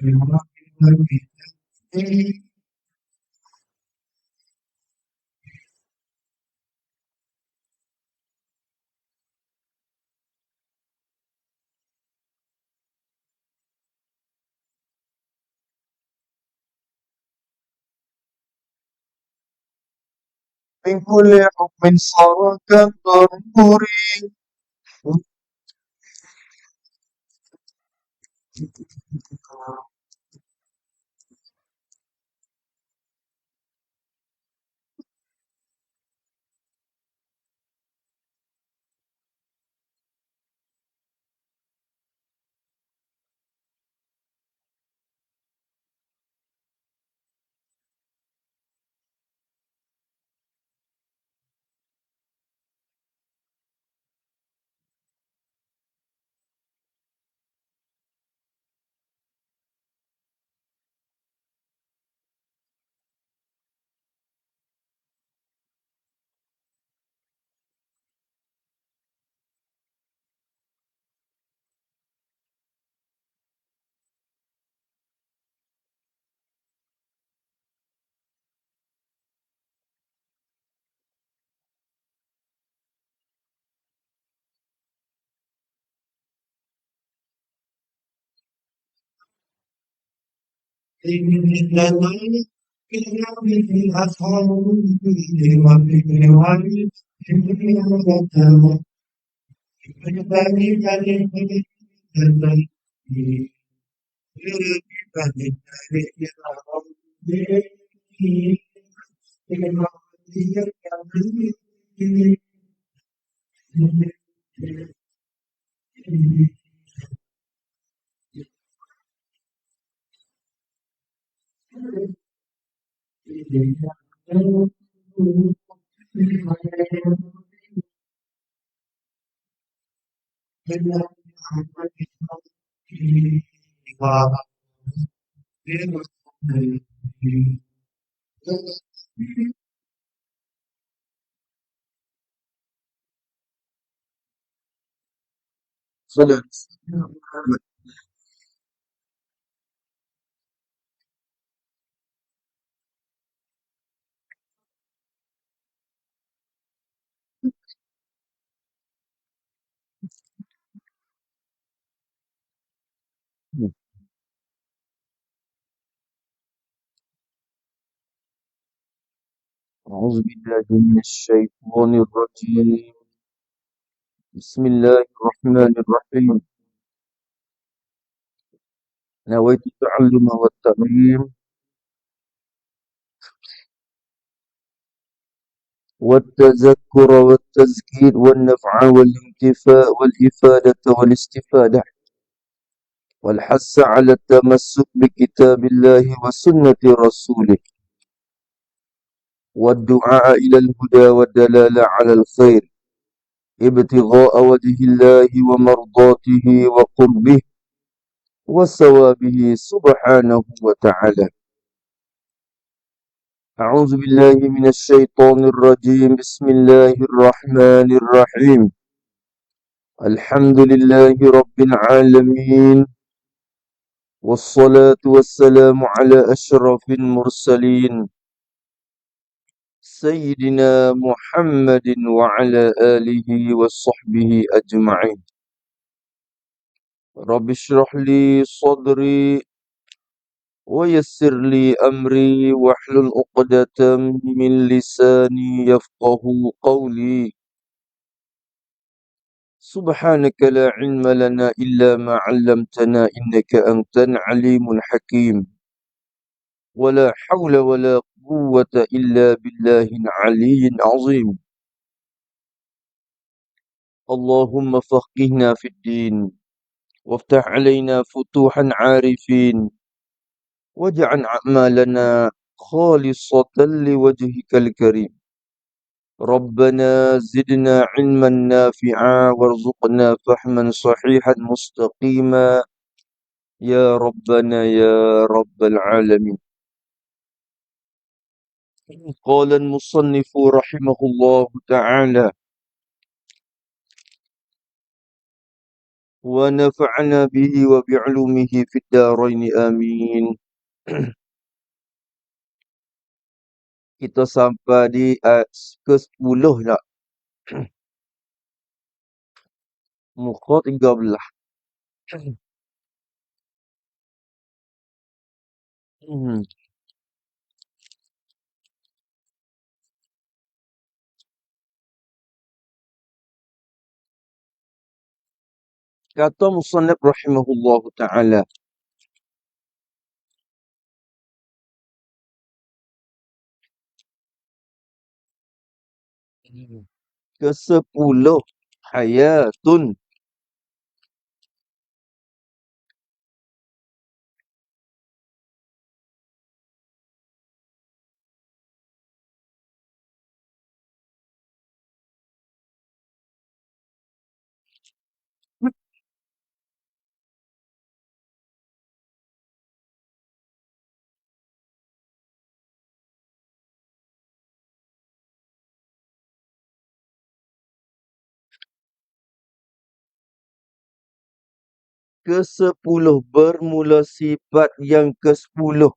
من كل حكم صار كالضروري. صلى. أعوذ بالله من الشيطان الرجيم. بسم الله الرحمن الرحيم. نويت التعلم والتعليم والتذكر والتذكير والنفع والانتفاء والإفادة والاستفادة والحث على التمسك بكتاب الله وسنة رسوله والدعاء إلى الهدى والدلالة على الخير ابتغاء وجه الله ومرضاته وقربه وثوابه سبحانه وتعالى. أعوذ بالله من الشيطان الرجيم. بسم الله الرحمن الرحيم. الحمد لله رب العالمين، والصلاة والسلام على أشرف المرسلين سيدنا محمد وعلى آله وصحبه أجمعين. رب اشرح لي صدري ويسر لي أمري واحلل عقدة من لساني يفقه قولي. سبحانك لا علم لنا إلا ما علمتنا إنك أنت العليم الحكيم. ولا حول ولا قوة إلا بالله العلي العظيم. اللهم فقهنا في الدين وافتح علينا فتوحا عارفين واجعل أعمالنا خالصة لوجهك الكريم. ربنا زدنا علما نافعا وارزقنا فهما صحيحا مستقيما يا ربنا يا رب العالمين. قال المصنف رحمه الله تعالى: ونفعنا به وبعلومه في الدارين آمين. Kita sampai di ke-10 nak. Muka 13. Hmm. Kata musannif rahimahullahu ta'ala. ke-10 hayatun. ke-10 bermula sifat yang ke-10.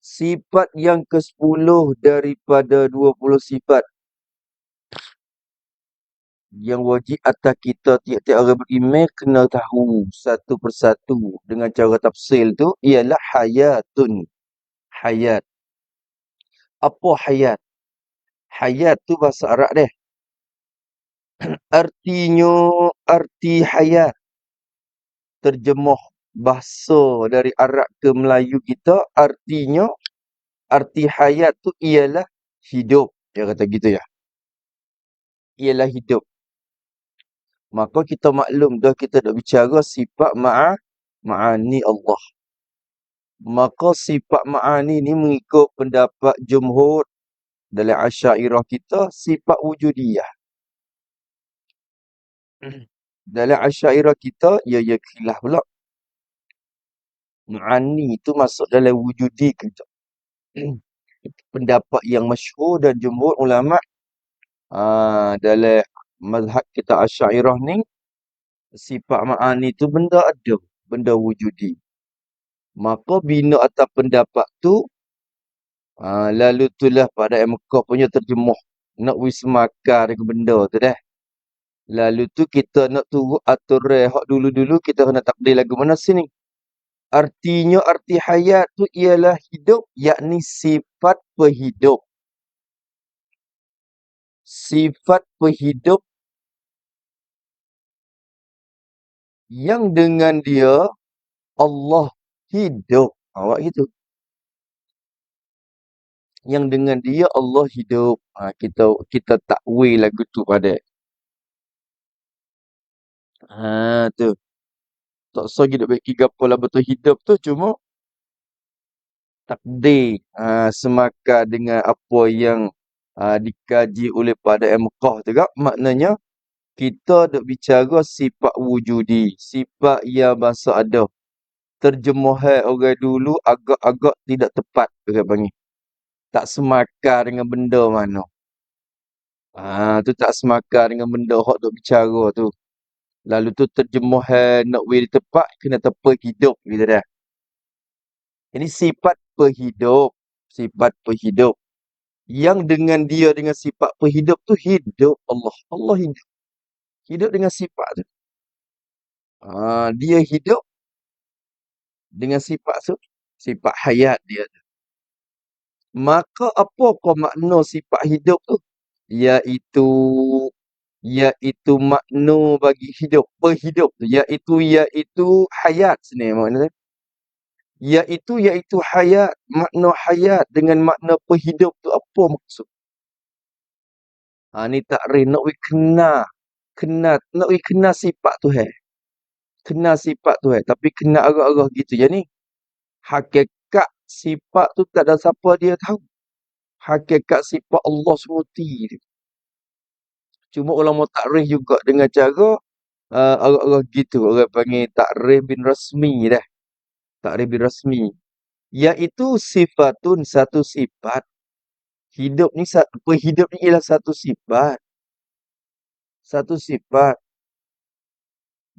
Sifat yang ke-10 daripada 20 sifat yang wajib atas kita tiap-tiap orang beriman kena tahu satu persatu dengan cara tafsir tu ialah hayatun. Hayat. Apa hayat? Hayat tu bahasa Arab deh. Artinya arti hayat. Terjemah bahasa dari Arab ke Melayu kita artinya arti hayat tu ialah hidup. Dia kata gitu ya. Ialah hidup. Maka kita maklum dah kita dah bicara sifat ma'ani Allah. Maka sifat ma'ani ni mengikut pendapat jumhur dalam Asy'ariyah kita sifat wujudiyah. Dalam Asy'ariyah kita ya khilaf pula. Ma'ani itu masuk dalam wujudi kita. Pendapat yang masyhur dan jumhur ulama dalam mazhab kita Asy'ariyah ni sifat ma'ani tu benda ada, benda wujudi. Maka bina atas pendapat tu lalu itulah pada Mekah punya terjemah nak wismakar dengan benda tu dah. Lalu tu kita nak turut aturan hak dulu-dulu kita kena takdir lagu mana sini. Artinya arti hayat tu ialah hidup, yakni sifat penghidup. Sifat penghidup yang dengan dia Allah hidup. Awak gitu. Yang dengan dia Allah hidup. Kita takwil lagu tu pada. Tu. Tak usah kita bagi gapo lah betul hidup tu cuma takdir semakan dengan apa yang dikaji oleh pada Mekah juga maknanya kita duk bicara sifat wujudi, sifat yang bahasa ada. Terjemahan orang dulu agak-agak tidak tepat orang panggil. Tak semakan dengan benda mana. Tu tak semakan dengan benda hak duk bicara tu. Lalu tu terjemahan nak weh tepat kena tepat hidup gitu dah. Ini sifat penghidup. Sifat penghidup. Yang dengan dia dengan sifat penghidup tu hidup Allah. Allah hidup. Hidup dengan sifat tu. Dia hidup dengan sifat tu. Sifat hayat dia tu. Maka apakah makna sifat hidup tu? Iaitu makna bagi hidup. Penghidup tu. Iaitu hayat sebenarnya maknanya. Iaitu hayat. Makna hayat dengan makna penghidup tu apa maksud? Ni takrif nak kena sifat tu Kena sifat tu tapi kena arah-arah gitu. Jadi hakikat sifat tu tak ada siapa dia tahu. Hakikat sifat Allah SWT dia. Cuma ulama takrif juga dengan cara arah-arah gitu. Orang panggil takrif bin rasmi dah. Takrif bin rasmi. Iaitu sifatun satu sifat. Hidup ni ialah satu sifat. Satu sifat.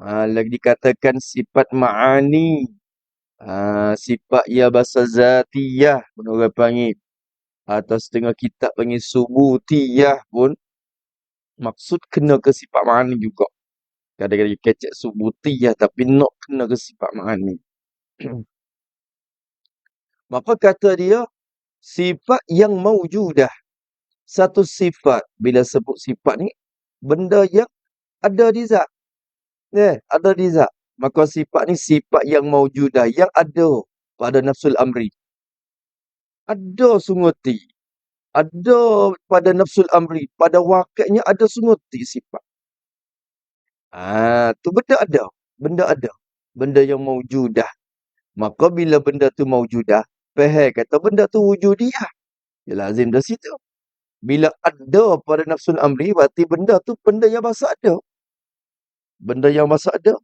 Lagi dikatakan sifat ma'ani. Sifat ya bahasa zatiyah pun orang panggil. Atau setengah kitab panggil subutiyah pun. Maksud kena ke sifat ma'ani juga. Kadang-kadang kecek subutiyah tapi nak kena ke sifat ma'ani. Maka kata dia, sifat yang maujudah. Satu sifat. Bila sebut sifat ni, benda yang ada di zat. Ada di zat. Maka sifat ni sifat yang maujudah. Yang ada pada nafsul amri. Ada sunguti. Ada pada nafsul amri. Pada wakilnya ada sunguti sifat. Tu benda ada. Benda ada. Benda yang maujudah. Maka bila benda tu maujudah, faham kata benda tu wujudiyah. Ya lazim dah situ. Bila ada pada nafsul amri, berarti benda tu benda yang bahasa ada. Benda yang bahasa ada.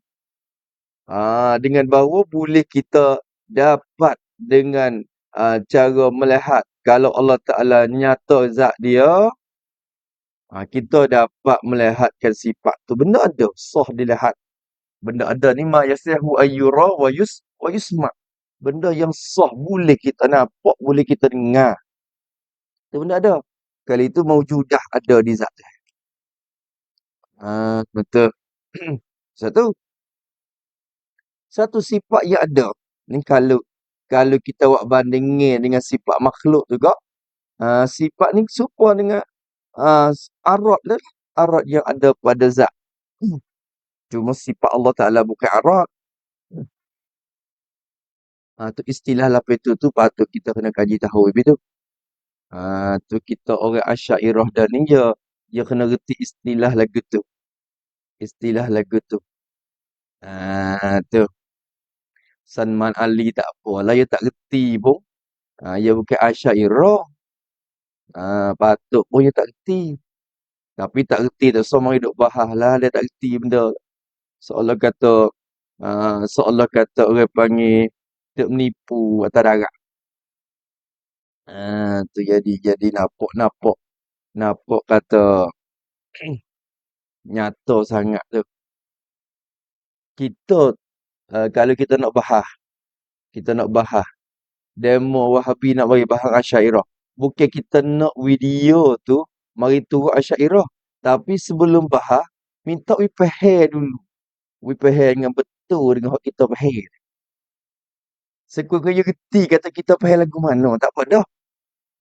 Dengan bahawa boleh kita dapat dengan cara melihat. Kalau Allah Ta'ala nyata zat dia, kita dapat melihatkan sifat tu. Benda ada, sah dilihat. Benda ada ni ma yasihu ayyura wa yusma'. Benda yang sah boleh kita nampak, boleh kita dengar. Itu benda ada. Kali itu maujudah ada di zat dia. Betul. Satu sifat yang ada. Ni kalau kita buat bandingin dengan sifat makhluk juga, sifat ni serupa dengan arat lah. Arat yang ada pada zat. Cuma sifat Allah Ta'ala bukan arat. Tu istilah lapis tu patut kita kena kaji tahu lebih tu. Tu kita orang Asy'ariyah dan ni dia kena reti istilah lagu tu. Istilah lagu tu. Tu. Salman Ali tak apalah, dia tak reti pun. Dia bukan Asy'ariyah. Patut pun dia tak reti. Tapi tak reti tak so mari duk bahas lah, dia tak reti benda. Seolah kata orang panggil tak menipu atas darat. Tu jadi nampak kata nyata sangat tu. Kita kalau kita nak bahas demo Wahabi nak bagi bahas Asy'ariyah. Bukan kita nak video tu mari turut Asy'ariyah, tapi sebelum bahas minta we faham dulu. We faham dengan betul dengan hak kita faham. Sekurang-kurangnya reti kata kita faham lagu mana, tak apa dah.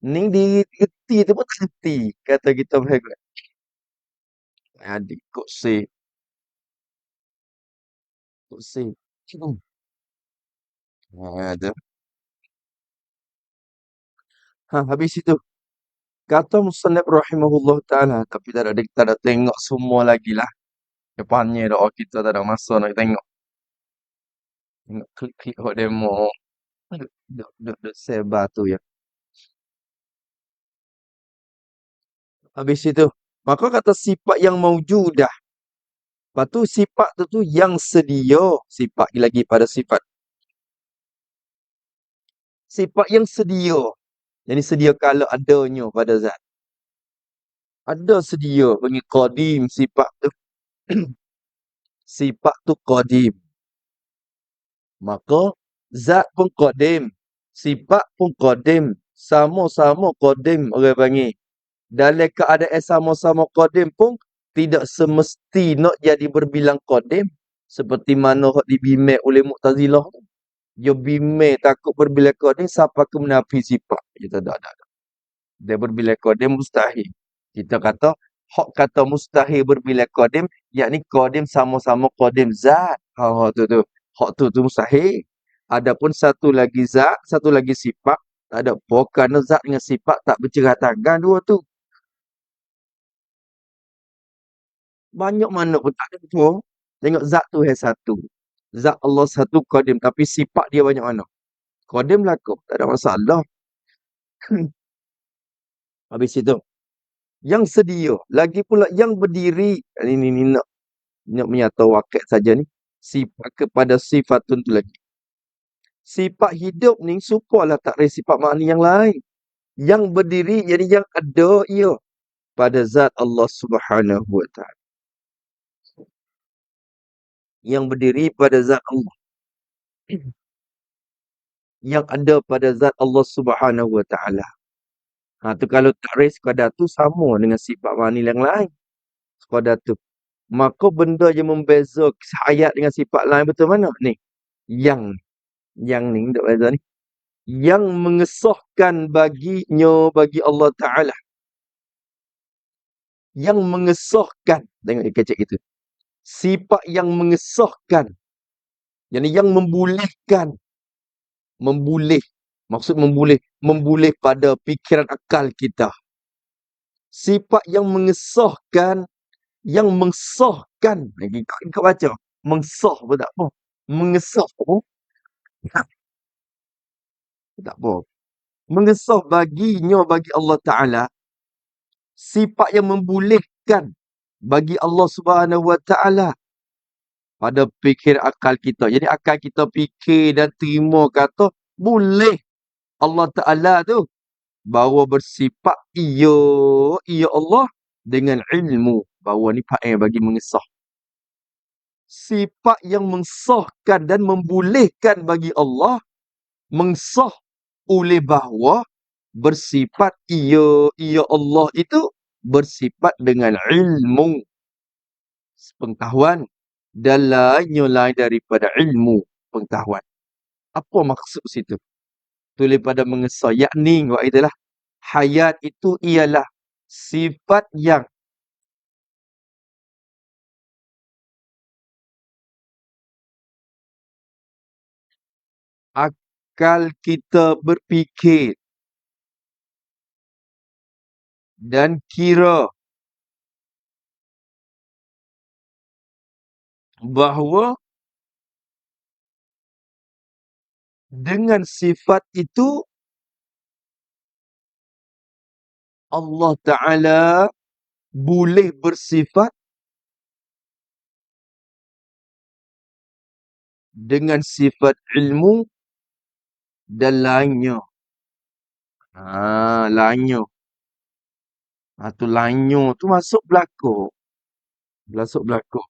Ni reti tu pun tak reti kata kita faham. Adik kok say. Tu. Habis itu kata Musannaf rahimahullah ta'ala, tapi kita dah tengok semua lagi lah. Depannya dah kita tak ada masa nak tengok. Tengok klik-klik hot demo. Duk sebar tu ya. Habis itu, maka kata sifat yang maujudah. Lepas tu sifat tu yang sedia. Sifat lagi pada sifat. Sifat yang sedia. Jadi sedia kala adanya pada zat. Ada sedia panggil qadim sifat tu. Sifat tu qadim. Maka zat pun qadim. Sifat pun qadim. Sama-sama qadim orang panggil. Dalam keadaan sama-sama qadim pun tidak semesti nak jadi berbilang qadim. Seperti mana hak dibimbing oleh Mu'tazilah tu. Dia bimbing takut berbilang qadim sampai ke menafi sifat. Kita tak. Dia berbilang qadim mustahil. Kita kata hak kata mustahil berbilang qadim, yakni qadim sama-sama qadim zat. Tu. Hak tu mustahil. Adapun satu lagi zat, satu lagi sifat, tak ada apa kerana zat dengan sifat tak bercerah tangan dua tu. Banyak mana pun tak ada apa. Tengok zat tu yang satu. Zat Allah satu qadim, tapi sifat dia banyak mana. Qadim laku, tak ada masalah. Habis itu. Yang sedia, lagi pula yang berdiri. Ini nak menyata wakil saja ni. Sifat kepada sifat tu lagi. Sifat hidup ni supalah tak ada sifat makna yang lain. Yang berdiri jadi yang ada ia pada zat Allah Subhanahu wa ta'ala. yang berdiri pada zat Allah, yang ada pada zat Allah Subhanahu Wa Taala. Tu kalau takrif sekadar tu sama dengan sifat ma'ani yang lain. Sekadar tu. Maka benda yang membeza ayat dengan sifat lain betul mana? Ni. Yang ni tak beza ni. Yang mengesahkan baginya bagi Allah Ta'ala. Yang mengesahkan. Tengok dia kecek itu. Sifat yang mengesahkan. Yang membolehkan. Memboleh. Maksud memboleh. Memboleh pada fikiran akal kita. Sifat yang mengesahkan. Yang mengsahkan. Lagi kau baca. Mengsah pun tak apa. Mengesah pun tak apa. Mengesah baginya bagi Allah Ta'ala. Sifat yang membolehkan bagi Allah Subhanahu Wa Ta'ala. Pada fikir akal kita. Jadi akal kita fikir dan terima kata. Boleh Allah Ta'ala tu. Bahawa bersifat ia Allah. Dengan ilmu. Bahawa ni part yang bagi mengesah. Sifat yang mensahkan dan membolehkan bagi Allah. Mengsah oleh bahawa bersifat ia Allah itu bersifat dengan ilmu, pengetahuan, dan lain daripada ilmu pengetahuan. Apa maksud situ? Tulis pada mengesah, yakni itulah hayat itu ialah sifat yang akal kita berfikir dan kira bahawa dengan sifat itu Allah Ta'ala boleh bersifat dengan sifat ilmu dan lainnya. Lainnya. Tu lainnya tu masuk belakang. Masuk belakang.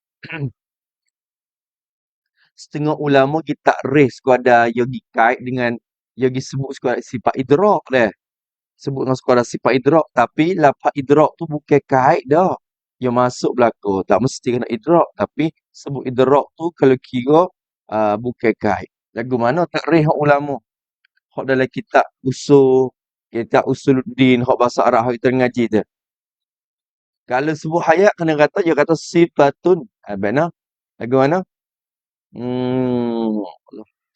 Setengah ulama kita raise sekadar yogi kait dengan yogi sebut sekadar sifat idrak dah. Sebut dengan sekadar sifat idrak. Tapi lafaz idrak tu bukan kait dah. Yang masuk belakang. Tak mesti kena idrak. Tapi sebut idrak tu kalau kira bukan kait. Lagu mana tak raise ulama. Hak dalam kitab Usuluddin, hak bahasa Arab kita ngaji tu. Kalau sebut hayat kena kata dia kata sifatun. Benar? Lagu mana?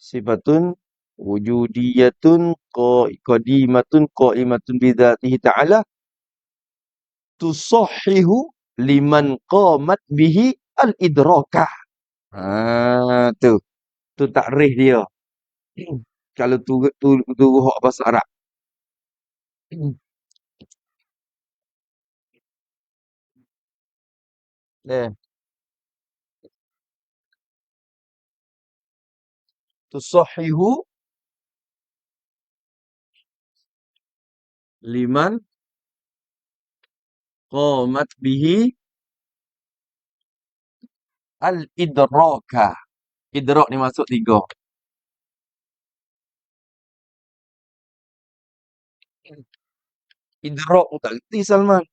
Sifatun wujudiyatun qadimatun qaimatun bidzatihi ta'ala tusahhihu liman qamat bihi al-idrakah. Tu. Tu takrif dia. Kalau tu hak bahasa Arab. Tusahhihu liman qamat bihi al-idrakah. Idrak ni masuk 3. Idrak tu tak reti Salman.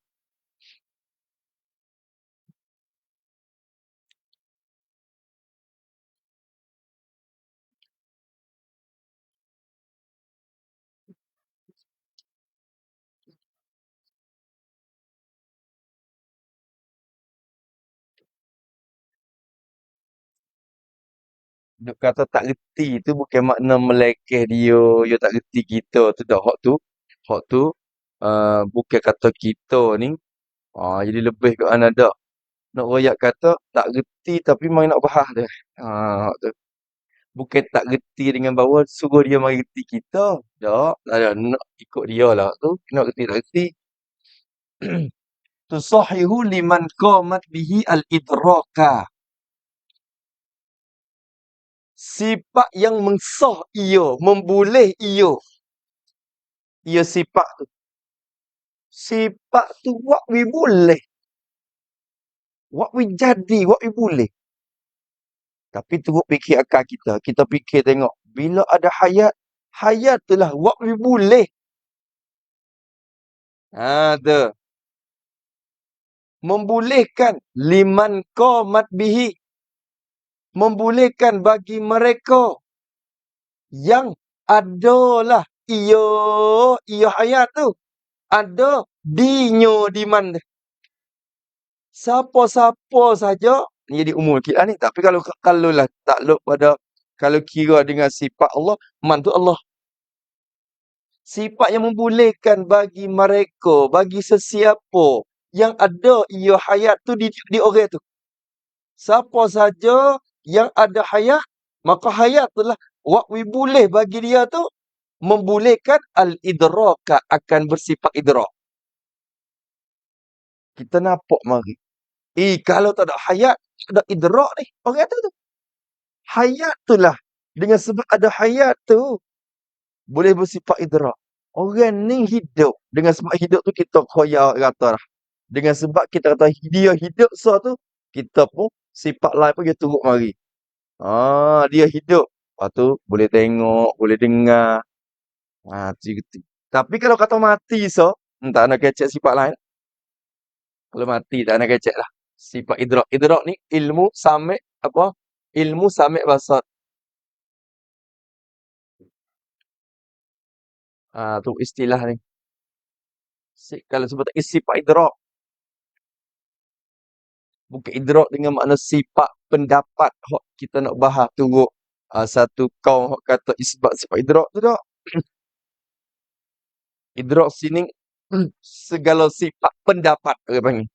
Duk kata tak reti tu bukan makna melekeh dia tak reti kita tu dah. Hak tu bukan kata kita ni jadi lebih ke anda. Nak royak kata tak reti tapi mai nak bahas dia. Hak tu. Bukan tak reti dengan bahawa suruh dia mari reti kita. Tak ada nak ikut dia lah tu. Nak reti tak reti. Tusahihu liman qamat bihi al-idraka. Sifat yang mengsah ia, memboleh ia. Ia sifat tu. Sifat tu wak we boleh. Wak we jadi, wak we boleh. Tapi teruk fikir akal kita. Kita fikir tengok. Bila ada hayat, hayat tu lah buat boleh. Tu. Membolehkan liman qamat bihi. Membolehkan bagi mereka yang adalah ia hayat tu. Ada dinyo di mana. Siapa-siapa saja ni jadi umum kita ni. Tapi kalau lah takluk pada kalau kira dengan sifat Allah, man tu Allah. Sifat yang membolehkan bagi mereka, bagi sesiapa yang ada ia hayat tu di orang tu. Siapa saja yang ada hayat, maka hayat tu lah wakwi boleh bagi dia tu membolehkan al-idraka akan bersifat idrak. Kita nampak mari. Kalau tak ada hayat, tak ada idrak ni. Orang tu. Hayat tu lah. Dengan sebab ada hayat tu, boleh bersifat idrak. Orang ni hidup. Dengan sebab hidup tu kita khoyar kata lah. Dengan sebab kita kata dia hidup tu, kita pun sifat lain pun dia turut mari. Dia hidup. Lepas tu boleh tengok, boleh dengar. Gitu. Tapi kalau kata mati tak nak kecek sifat lain. Kalau mati tak nak kecek lah. Sifat idrak. Idrak ni ilmu samik apa? Ilmu samik basar. Tu istilah ni. Kalau sebut sifat idrak. Bukan idrak dengan makna sifat pendapat. Hak kita nak bahas turut. Satu kaum hak kata isbat sifat idrak tu tak. Idrak sini segala sifat pendapat orang panggil.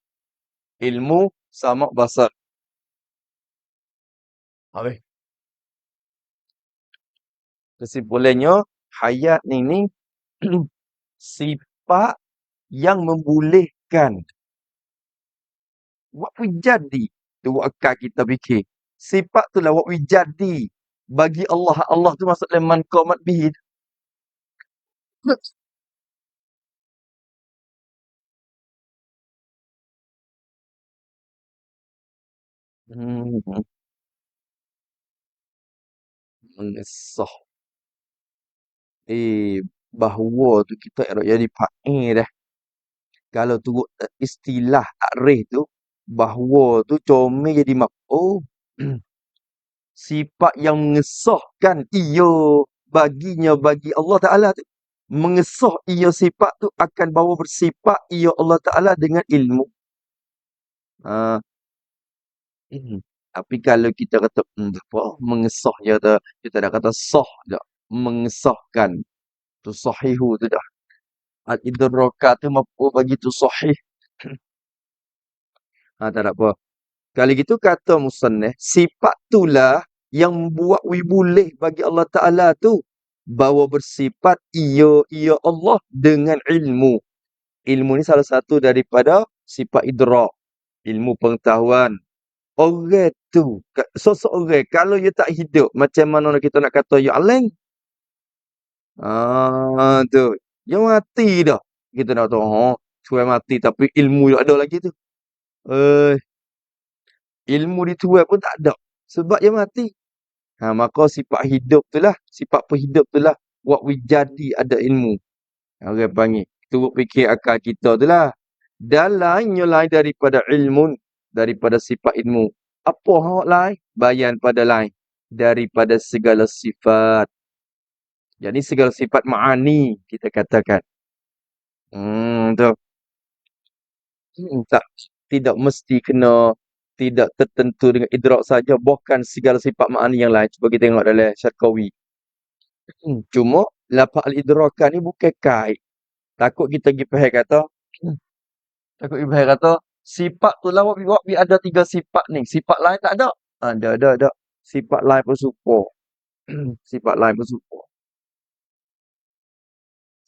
Ilmu sama basar. Habis. Kesimpulannya, hayat ni sifat yang membolehkan. Waktu jadi. Tu akal kita fikir. Sifat tu lah waktu jadi. Bagi Allah. Allah tu maksudnya man qamat bihi. Mengesah. Bahawa tu kita nak jadi fa'il dah. Kalau turut istilah takrif tu, bahawa tu comel jadi maf'ul. Sifat yang mengesahkan ia baginya bagi Allah Ta'ala tu. Mengesah ia sifat tu akan bawa bersifat ia Allah Ta'ala dengan ilmu. Tapi kalau kita kata apa mengesah je tu, kita dah kata sah dah. Mengesahkan. Tu sahihu tu dah. Al-idraka tu maf'ul bagi tu sahih. Tak ada apa. Kalau gitu kata musannif, sifat itulah yang membuat boleh bagi Allah Ta'ala tu bawa bersifat ia Allah dengan ilmu. Ilmu ni salah satu daripada sifat idrak. Ilmu pengetahuan. Orang tu, seseorang kalau dia tak hidup, macam mana kita nak kata ya alang? Tu. Dia mati dah. Kita nak tahu, suai mati tapi ilmu dia ada lagi tu. Ilmu dituai pun tak ada. Sebab dia mati. Maka sifat hidup tu lah. Sifat perhidup tu lah. Waktu jadi ada ilmu. Orang panggil. Turut fikir akal kita tu lah. Dan lainnya lain daripada ilmu. Daripada sifat ilmu. Apa hak lain? Bayan pada lain. Daripada segala sifat. Jadi segala sifat ma'ani. Kita katakan. Tu. Tak. Tidak mesti kena. Tidak tertentu dengan idrak saja. Bahkan segala sifat ma'ani yang lain. Cuba kita tengok dalam Syarqawi. Cuma lafaz al-idrakan ni bukan kait. Takut kita pergi faham kata takut pergi faham kata sifat tu lah waktu ada 3 sifat ni. Sifat lain tak ada. Ada. Sifat lain pun serupa. Sifat lain pun serupa.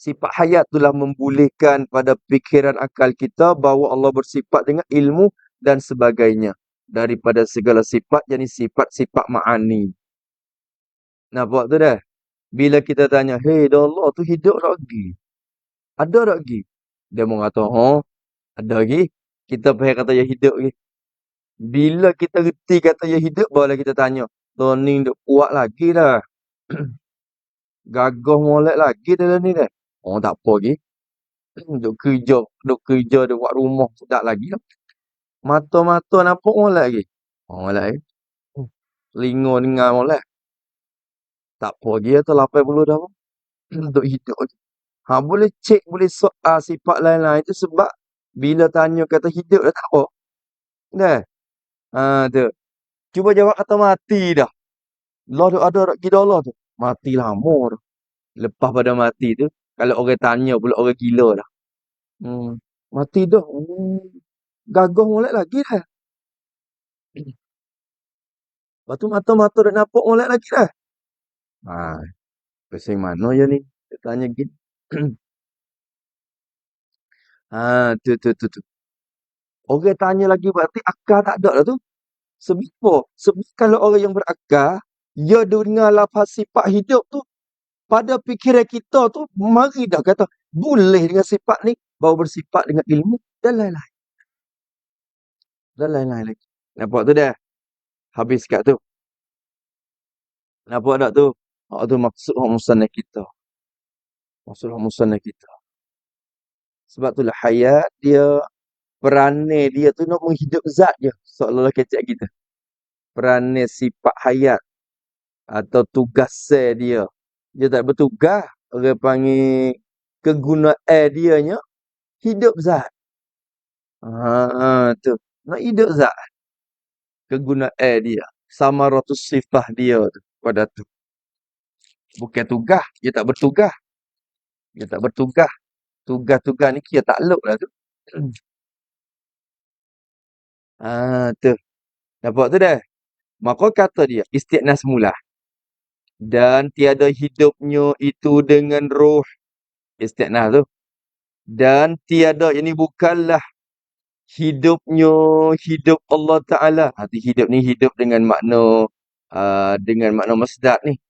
Sifat hayat tu lah membolehkan pada fikiran akal kita bahawa Allah bersifat dengan ilmu dan sebagainya. Daripada segala sifat, jadi sifat-sifat ma'ani. Nampak tu dah? Bila kita tanya, hey, Allah tu hidup tak lagi? Ada tak lagi? Dia mengata, ada lagi. Kita faham kata dia hidup lagi. Bila kita reti kata dia hidup, barulah kita tanya, Tony duk kuat lagi dah. Gagah molek lagi dalam ni dah. Oh tak apa lagi. Duk kerja, duk buat rumah tak lagi lah. Mata-mata nampak molek lagi. Oh molek lagi. Telinga dengar molek. Tak apa lagi atau 80 dah pun. Duk hidup lagi. Boleh cek, boleh soal sifat lain-lain tu sebab bila tanya kata hidup dah tak apa. Dah. Tu. Cuba jawab kata mati dah. Allah duk ada dak kira Allah tu. Mati lama tu. Lepas pada mati tu, kalau orang tanya pula orang gila dah. Mati dah. Gagah molek lagi dah. Lepas tu mata-mata dah nampak molek lagi dah. Pasal mana je ni? Dia tanya gitu. Tu. Orang tanya lagi berarti akal tak ada lah tu. Sebab apa? Sebab kalau orang yang berakal, dia dengar lafaz sifat hidup tu, pada fikiran kita tu, mari dah kata, boleh dengan sifat ni, baru bersifat dengan ilmu, dan lain-lain. Dan lain-lain lagi. Nampak tu dah? Habis kat tu. Nampak tak tu? Tu maksud musannaf kita. Maksud musannaf kita. Sebab itulah hayat dia, peranan dia tu nak menghidup zat je. Seolah-olah kecek kita. Peranan sifat hayat atau tugas dia. Dia tak bertugas. Orang panggil kegunaan dianya hidup zat. Tu. Nak hidup zat. Kegunaan dia. Samaratus sifah dia tu. Pada tu. Bukan tugas. Dia tak bertugas. Dia tak bertugas. Tugas-tugas ni kira takluk lah tu. Tu. Nampak tu dah? Maka kata dia, istiqnas mula. Dan tiada hidupnya itu dengan roh. Istiqnas tu. Dan tiada, ini bukanlah hidupnya, hidup Allah Ta'ala. Hati hidup ni hidup dengan makna masdar ni.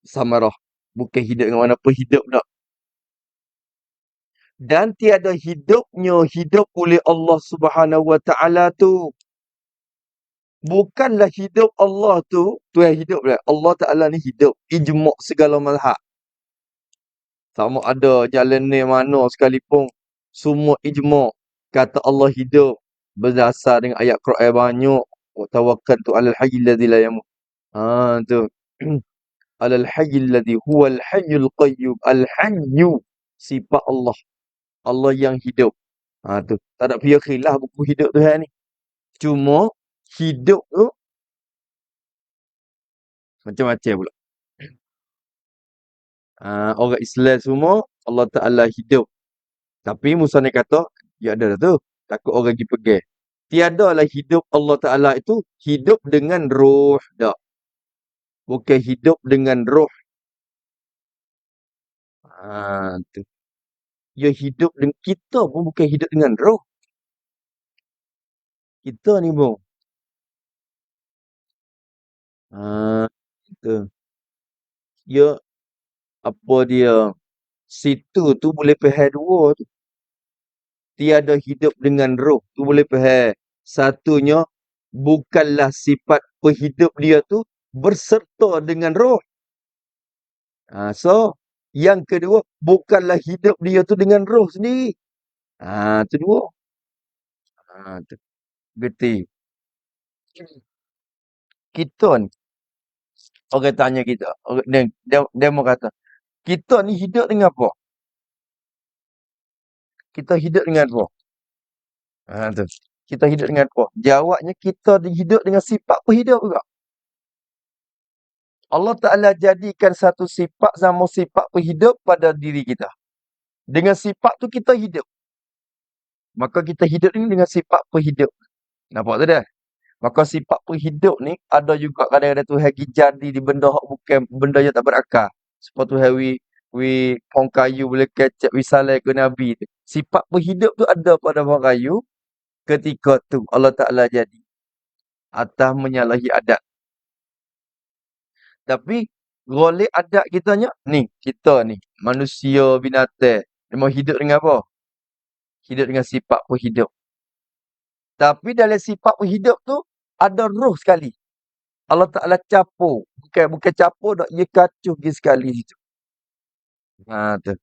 Samarah. Bukan hidup dengan mana pun hidup tak. Dan tiada hidupnya, hidup oleh Allah Subhanahu Wa Ta'ala tu. Bukanlah hidup Allah tu, Tuhan hidup lah. Allah Ta'ala ni hidup. Ijma' segala mazhab. Sama ada jalan ni mana sekalipun. Semua ijma' kata Allah hidup. Berdasar dengan ayat Quran banyak. Tawakkaltu alal hayyil ladzi la yamut. Tu. Alal hayyil ladzi huwal hayyul qayyum. Al-hayyu. Sifat Allah. Allah yang hidup. Tu. Tak ada pihak khilaf buku hidup Tuhan ni. Cuma hidup tu macam-macam pula. Orang Islam semua Allah Ta'ala hidup. Tapi Musa ni kata, ya ada tu. Takut orang pergi pegang. Tiadalah hidup Allah Ta'ala itu hidup dengan roh. Tak. Bukan hidup dengan roh. Tu. Ya hidup dengan kita pun bukan hidup dengan roh. Kita ni pun. Tu. Ya, apa dia, situ tu boleh faham dua tu. Tiada hidup dengan roh. Tu boleh faham. Satunya, bukanlah sifat penghidup dia tu berserta dengan roh. So, yang kedua, bukanlah hidup dia tu dengan roh sendiri. Tu dua. Tu. Gerti. Kita ni, orang tanya kita. Dia mau kata, kita ni hidup dengan apa? Kita hidup dengan apa? Tu. Kita hidup dengan apa? Jawabnya, kita hidup dengan sifat penghidup juga. Allah Ta'ala jadikan satu sifat sama sifat penghidup pada diri kita. Dengan sifat tu kita hidup. Maka kita hidup ni dengan sifat penghidup. Nampak tu dah? Maka sifat penghidup ni ada juga kadang-kadang Tuhan jadi di benda hak bukan benda yang tak berakal. Seperti Tuhan wi pohon kayu boleh kecek wisalai ke Nabi tu. Sifat penghidup tu ada pada pohon kayu ketika tu Allah Ta'ala jadi. Atas menyalahi adat. Tapi golek adat kitanya ni, kita ni manusia binatang dia mau hidup dengan apa? Hidup dengan sifat penghidup. Tapi dalam sifat penghidup tu ada roh sekali. Allah Ta'ala capur. Bukan capur dak, ia kacuh pergi sekali situ. Tu.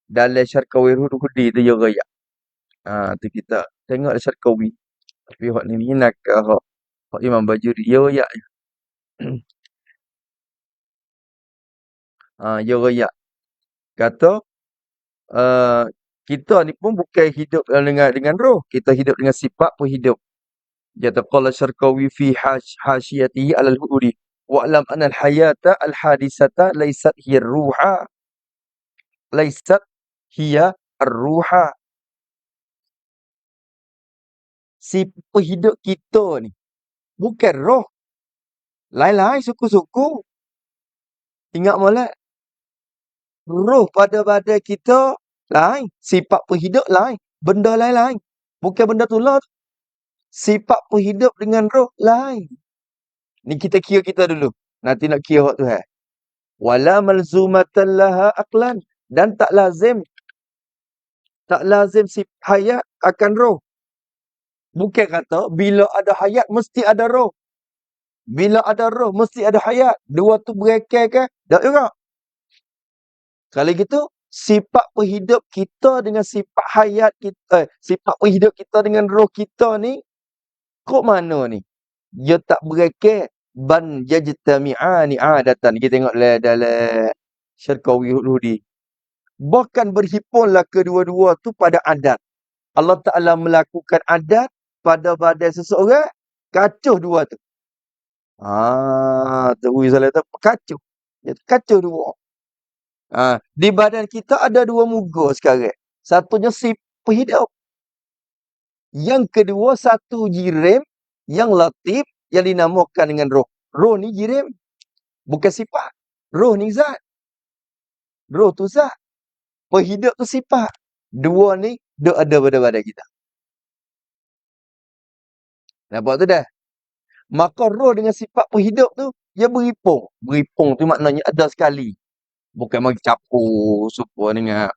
Dalam Syarqawi Hudi tu dia royak. Tu kita tengok Syarqawi. Tapi hak ni nak hak Imam Bajuri dia royak je. Dia royak. Kata kita ni pun bukan hidup dengan roh. Kita hidup dengan sifat pun hidup. Dia qala Syarqawi fi hasyiyatihi alal hudi. Wa'lam anna al-hayata al-hadisata laysat hiya ar-ruha. Laysat hiya ar-ruha. Sifat hidup kita ni bukan roh. Lain-lain suku-suku. Ingat molek. Roh pada badan kita lain. Sifat penghidup lain. Benda lain-lain. Bukan benda tular. Sifat penghidup dengan roh lain. Ni kita kira kita dulu. Nanti nak kira hak tu. Wala malzumatan laha aqlan. Dan tak lazim. Tak lazim sifat hayat akan roh. Bukan kata bila ada hayat mesti ada roh. Bila ada roh mesti ada hayat. Dua tu berekai ke? Tak juga. Kalau gitu, sifat penghidup kita dengan sifat hayat kita, sifat penghidup kita dengan roh kita ni, kok mana ni? Dia tak berekai. Ban yajtami'ani adatan. Kita tengok dalam Syarqawi Hudi. Bahkan berhimpunlah kedua-dua tu pada adat. Allah Ta'ala melakukan adat pada badan seseorang, kacuh dua tu. Tu salah tu kacuh. Dia kacuh dua. Di badan kita ada dua muka sekarang. Satunya si penghidup. Yang kedua satu jirim yang latif yang dinamakan dengan roh. Roh ni jirim. Bukan sifat. Roh ni zat. Roh tu zat. Penghidup tu sifat. Dua ni dia ada pada badan kita. Nampak tu dah? Maka roh dengan sifat penghidup tu, dia beripung. Beripung tu maknanya ada sekali. Bukan mari capur supaya dengan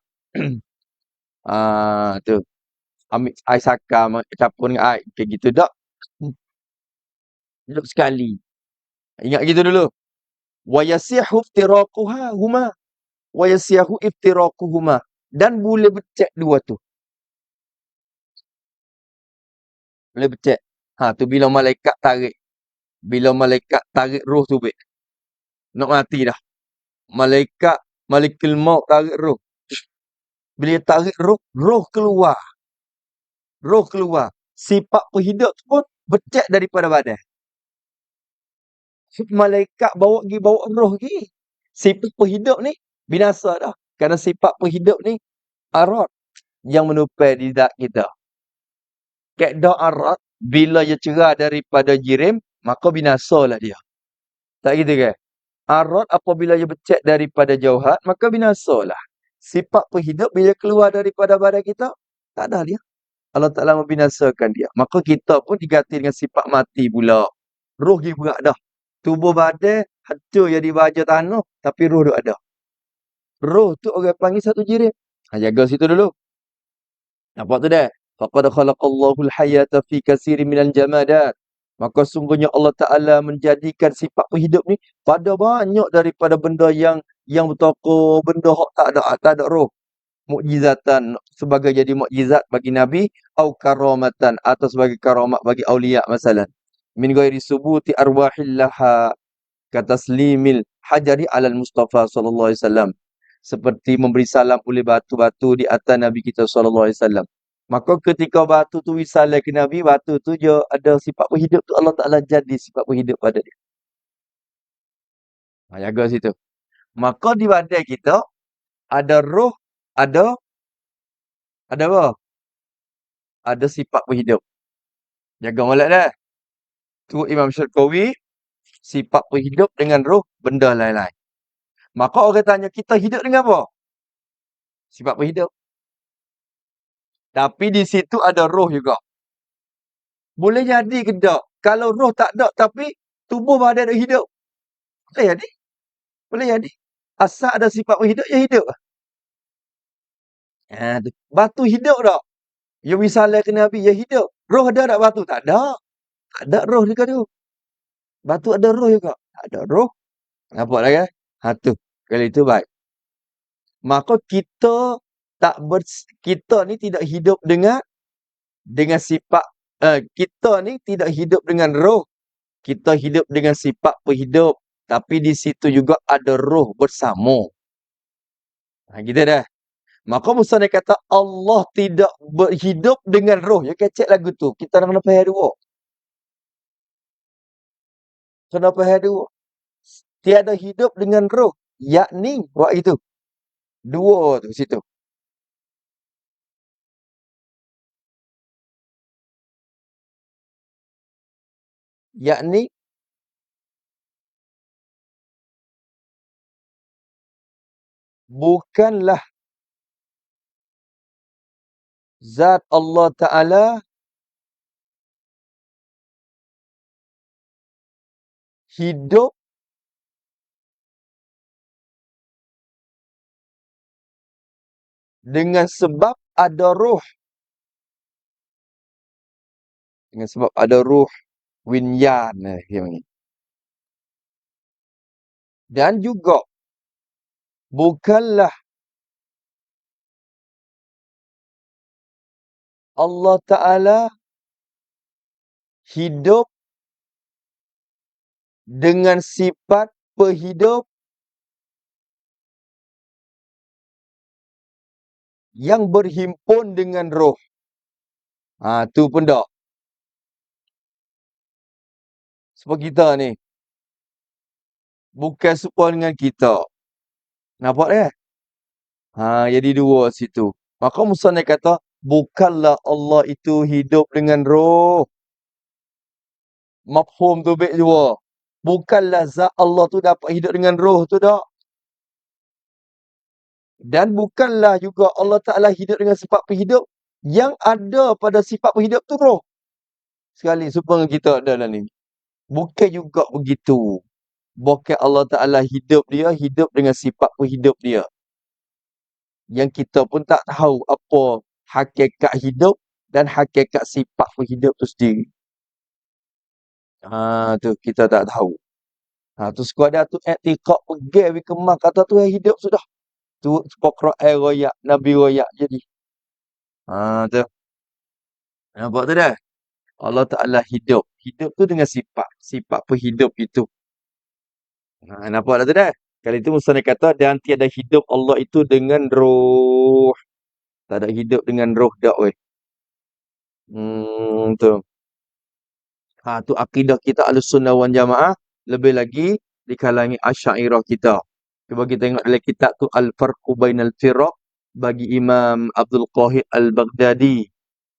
tu. Ambil air sakam campur dengan air. Kayak gitu tak? Hidup sekali. Ingat gitu dulu. Wa yasihu iftiraquhuma. Wa yasihu iftiraquhuma. Dan boleh becek dua tu. Boleh becek. Tu bila malaikat tarik. Bila malaikat tarik roh tu baik. Nak mati dah. Malaikul maut tarik roh. Bila tarik roh, roh keluar. Roh keluar. Sifat penghidup tu pun becek daripada badan. Malaikat bawa roh pergi. Sifat penghidup ni binasa dah. Kerana sifat penghidup ni arat yang menupai di zat kita. Kaedah arat, bila dia cerah daripada jirim, maka binasalah dia. Tak gitu ke? Arat apabila dia becek daripada jauhat, maka binasalah. Sifat penghidup bila keluar daripada badan kita, tak ada dia. Allah Ta'ala membinasakan dia. Maka kita pun diganti dengan sifat mati pula. Roh dia berat dah. Tubuh badan hancur jadi baja tanah, tapi roh dia ada. Roh tu orang panggil satu jirim. Jaga situ dulu. Nampak tu dah? Faqad khalaqallahu al-hayata fi katsirin minal jamadat. Maka sungguhnya Allah Ta'ala menjadikan sifat penghidup ni pada banyak daripada benda yang bertokoh, benda hak tak ada roh. Mukjizatan, sebagai jadi mukjizat bagi Nabi, au karamatan, atau sebagai karamat bagi aulia masalan. Min ghairi subuti arwahillaha kataslimil hajari alal Mustafa sallallahu alaihi wasallam. Seperti memberi salam oleh batu-batu di atas Nabi kita sallallahu alaihi wasallam. Maka ketika batu tu wisalah ke Nabi, batu tu dia ada sifat penghidup tu, Allah Ta'ala jadi sifat penghidup pada dia. Jaga situ. Maka di badan kita ada roh, ada apa? Ada sifat penghidup. Jaga molek dah. Tu Imam Syarqawi, sifat penghidup dengan roh, benda lain-lain. Maka orang tanya, kita hidup dengan apa? Sifat penghidup. Tapi di situ ada roh juga. Boleh jadi ke tak? Kalau roh tak ada, tapi tubuh badan ada hidup. Boleh jadi. Boleh jadi. Asal ada sifat penghidup, ya hidup. Batu hidup tak? Ya misalnya ke Nabi, ya hidup. Roh ada tak batu? Tak ada. Tak ada roh dekat tu. Batu ada roh juga. Ada roh. Nampak dah kan? Ha tu. Kali itu baik. Maka kita ni tidak hidup dengan sifat kita ni tidak hidup dengan roh. Kita hidup dengan sifat penghidup. Tapi di situ juga ada roh bersama. Kita dah. Maka Musa dia kata Allah tidak berhidup dengan roh. Ya kecek lagu tu. Kita nak kena faham dua. Kena faham dua. Tiada hidup dengan roh. Yakni buat itu. Dua tu situ. Yakni bukanlah zat Allah Ta'ala hidup dengan sebab ada roh. Dengan sebab ada roh. Winyan. Yang ni. Dan juga bukanlah Allah Ta'ala hidup dengan sifat penghidup yang berhimpun dengan roh. Tu pun tak. Sebab kita ni bukan serupa dengan kita. Nampak dia? Jadi dua situ. Maka Musa ni kata, bukanlah Allah itu hidup dengan roh. Mafhum tu baik dua. Bukanlah zat Allah tu dapat hidup dengan roh tu tak. Dan bukanlah juga Allah Ta'ala hidup dengan sifat penghidup yang ada pada sifat penghidup tu roh. Sekali supaya kita ada dalam ni. Bukan juga begitu. Bukan Allah Ta'ala hidup dengan sifat penghidup dia. Yang kita pun tak tahu apa hakikat hidup dan hakikat sifat penghidup tu sendiri. Tu kita tak tahu. Tu sekadar tu i'tiqad pergi kemah kata tu yang hidup sudah. Tu Quran royak, Nabi royak jadi. Tu. Nampak tu dah? Allah Ta'ala hidup. Hidup tu dengan sifat. Sifat penghidup itu. Nampak dah tu dah? Kali itu Musa dia kata, dan tiada hidup Allah itu dengan roh. Tak ada hidup dengan roh dak weh. Tu. Tu akidah kita Ahlussunnah wal Jamaah. Lebih lagi di kalangan Asy'ariyah kita. Cuba kita tengok dalam kitab tu Al-Farqu Bainal Firaq bagi Imam Abdul Qahir Al-Baghdadi.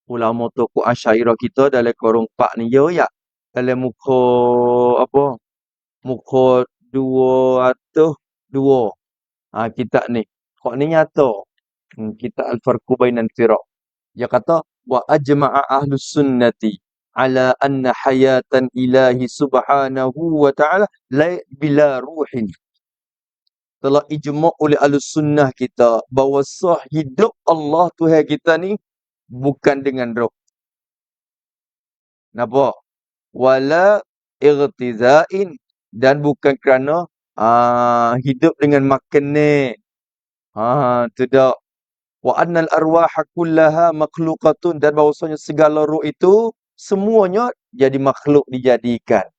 Ulama tokoh Asy'ariyah kita dalam korong 4 ni ya. Dalam muka apa? Muka 202. Kitab ni. Kok ni nyata. Kitab Al-Farqu Bainal Firaq. Dia kata wa ajma'a ahlus sunnati ala anna hayatan ilahi subhanahu wa ta'ala la bila ruhin. Telah ijma' oleh ahlus sunnah kita bahawa sah hidup Allah Tuhan kita ni bukan dengan roh. Nampak? Wala irtizain dan bukan kerana hidup dengan makan ni. Tidak. Wa annal arwaha kullaha makhluqatun dan bahawasanya segala roh itu semuanya jadi makhluk dijadikan.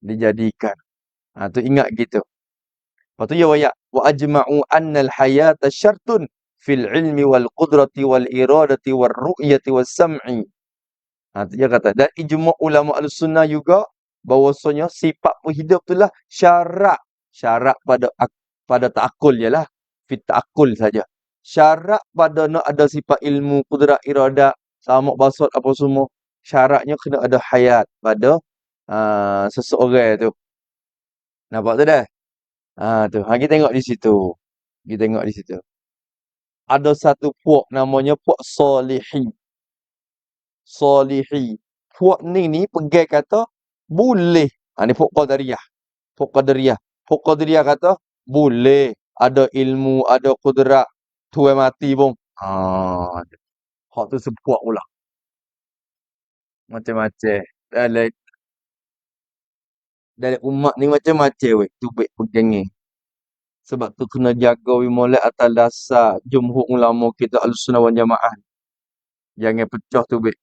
Tu ingat gitu. Lepas tu ya wa ajma'u annal hayata syartun fil ilmi wal qudrati wal iradati wal ru'yati was sam'i. Dia kata dan ijma' ulama Ahlussunnah juga bahawasanya sifat penghidup itulah syarat. Syarat pada ta'akul ialah fit ta'akul saja. Syarat pada nak ada sifat ilmu, kudrat, iradat, sama basat apa semua. Syaratnya kena ada hayat pada seseorang tu. Nampak tu dah? Tu. Kita tengok di situ. Kita tengok di situ. Ada satu puak namanya puak Salihi. Salihi. Puak ni pegang kata boleh. Ni puak Qadariyah. Puak Qadariyah. Puak Qadariyah kata boleh. Ada ilmu, ada kudrat. Tuan mati pun. Hak tu sepuak pula. Macam-macam. Dari umat ni macam-macam weh. Tubik pegang ni. Sebab tu kena jaga molek atas dasar jumhur ulama kita Ahlussunnah wal Jamaah. Jangan pecah tubik.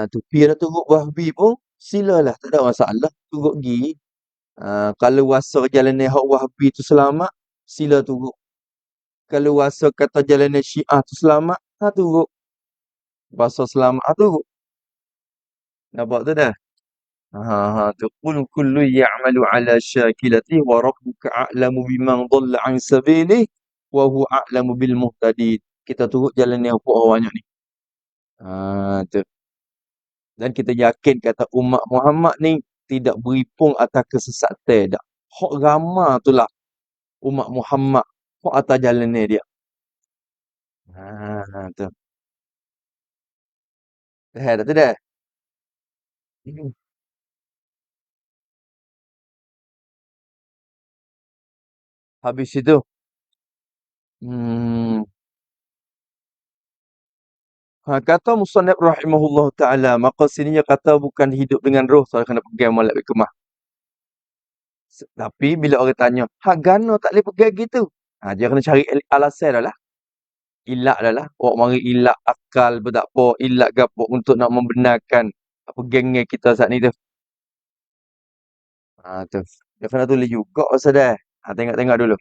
Tu pi ada turut Wahbi pun silalah, tak ada masalah. Turut gi. Kalau wasa jalan hak Wahbi tu selamat, sila turut. Kalau wasa kata jalan Syiah tu selamat, turut. Wasa selamat, turut. Nampak tu dah? Tu qul kullu ya'malu ala syakilatihi wa rabbuka a'lamu biman dhalla an sabilihi wa huwa a'lamu bil muhtadin. Kita turut jalan yang apa banyak ni. Tu. Dan kita yakin kata umat Muhammad ni tidak beripung atas kesesatan dak. Hak ramai tu lah umat Muhammad hak atas jalan ni dia. Tu. Dah tu dah. Habis itu, hmm, kata musannif rahimahullah taala, maka sininya kata bukan hidup dengan roh, saya kena pegang molek kemah. Tapi bila orang tanya, hak gano tak boleh pegang gitu? Dia kena cari alasan dah lah. Ilak dah lah. Awak mari ilak akal tak apa, ilak gapo untuk nak membenarkan pegangnya kita saat ni tu. Tu. Dia kena tulis juga pasal dah. Tengok-tengok dulu.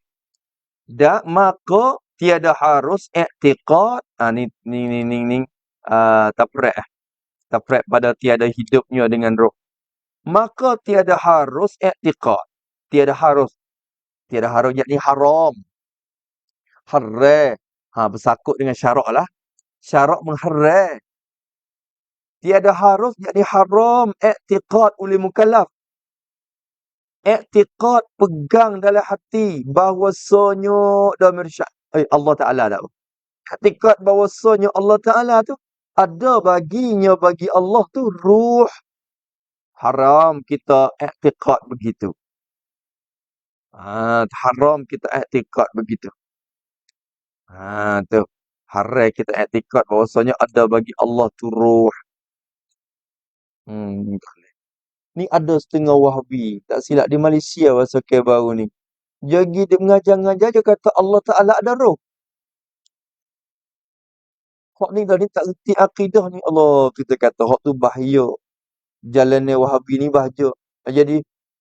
Dak maka tiada harus i'tiqad. Ni taprek. Taprek pada tiada hidupnya dengan roh. Maka tiada harus i'tiqad. Tiada harus. Tiada harus yakni haram. Haram. Bersakut dengan syarak lah. Syarak mengharam. Tiada harus yakni haram i'tiqad oleh mukallaf. I'tiqad pegang dalam hati bahwasanya damir Allah Ta'ala dah. I'tiqad bahwasanya Allah Ta'ala tu ada baginya bagi Allah tu ruh. Haram kita i'tiqad begitu. Haram kita i'tiqad begitu. Tu. Haram kita i'tiqad bahwasanya ada bagi Allah tu ruh. Hmm. Ni ada setengah Wahhabi. Tak silap di Malaysia masa ke baru ni. Jadi dia mengajar-ngajar dia kata Allah Ta'ala ada roh. Hak ni tadi tak reti akidah ni. Allah kita kata hak tu bahaya. Jalan ni Wahhabi ni bahaya.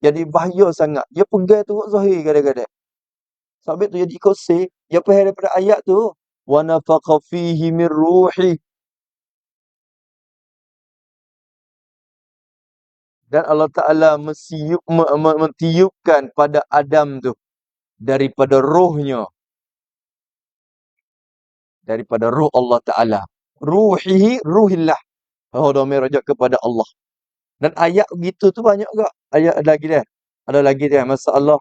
Jadi bahaya sangat. Dia pegang tu zahir kadang-kadang. Sampai tu jadi koseh. Dia faham daripada ayat tu. Wa nafaqa fihi min ruhi. Dan Allah Ta'ala mentiupkan pada Adam tu. Daripada rohnya. Daripada ruh Allah Ta'ala. Ruhihi, ruhillah. Dah merajak kepada Allah. Dan ayat begitu tu banyak juga. Ayat ada lagi dah. Ada lagi dah. Masalah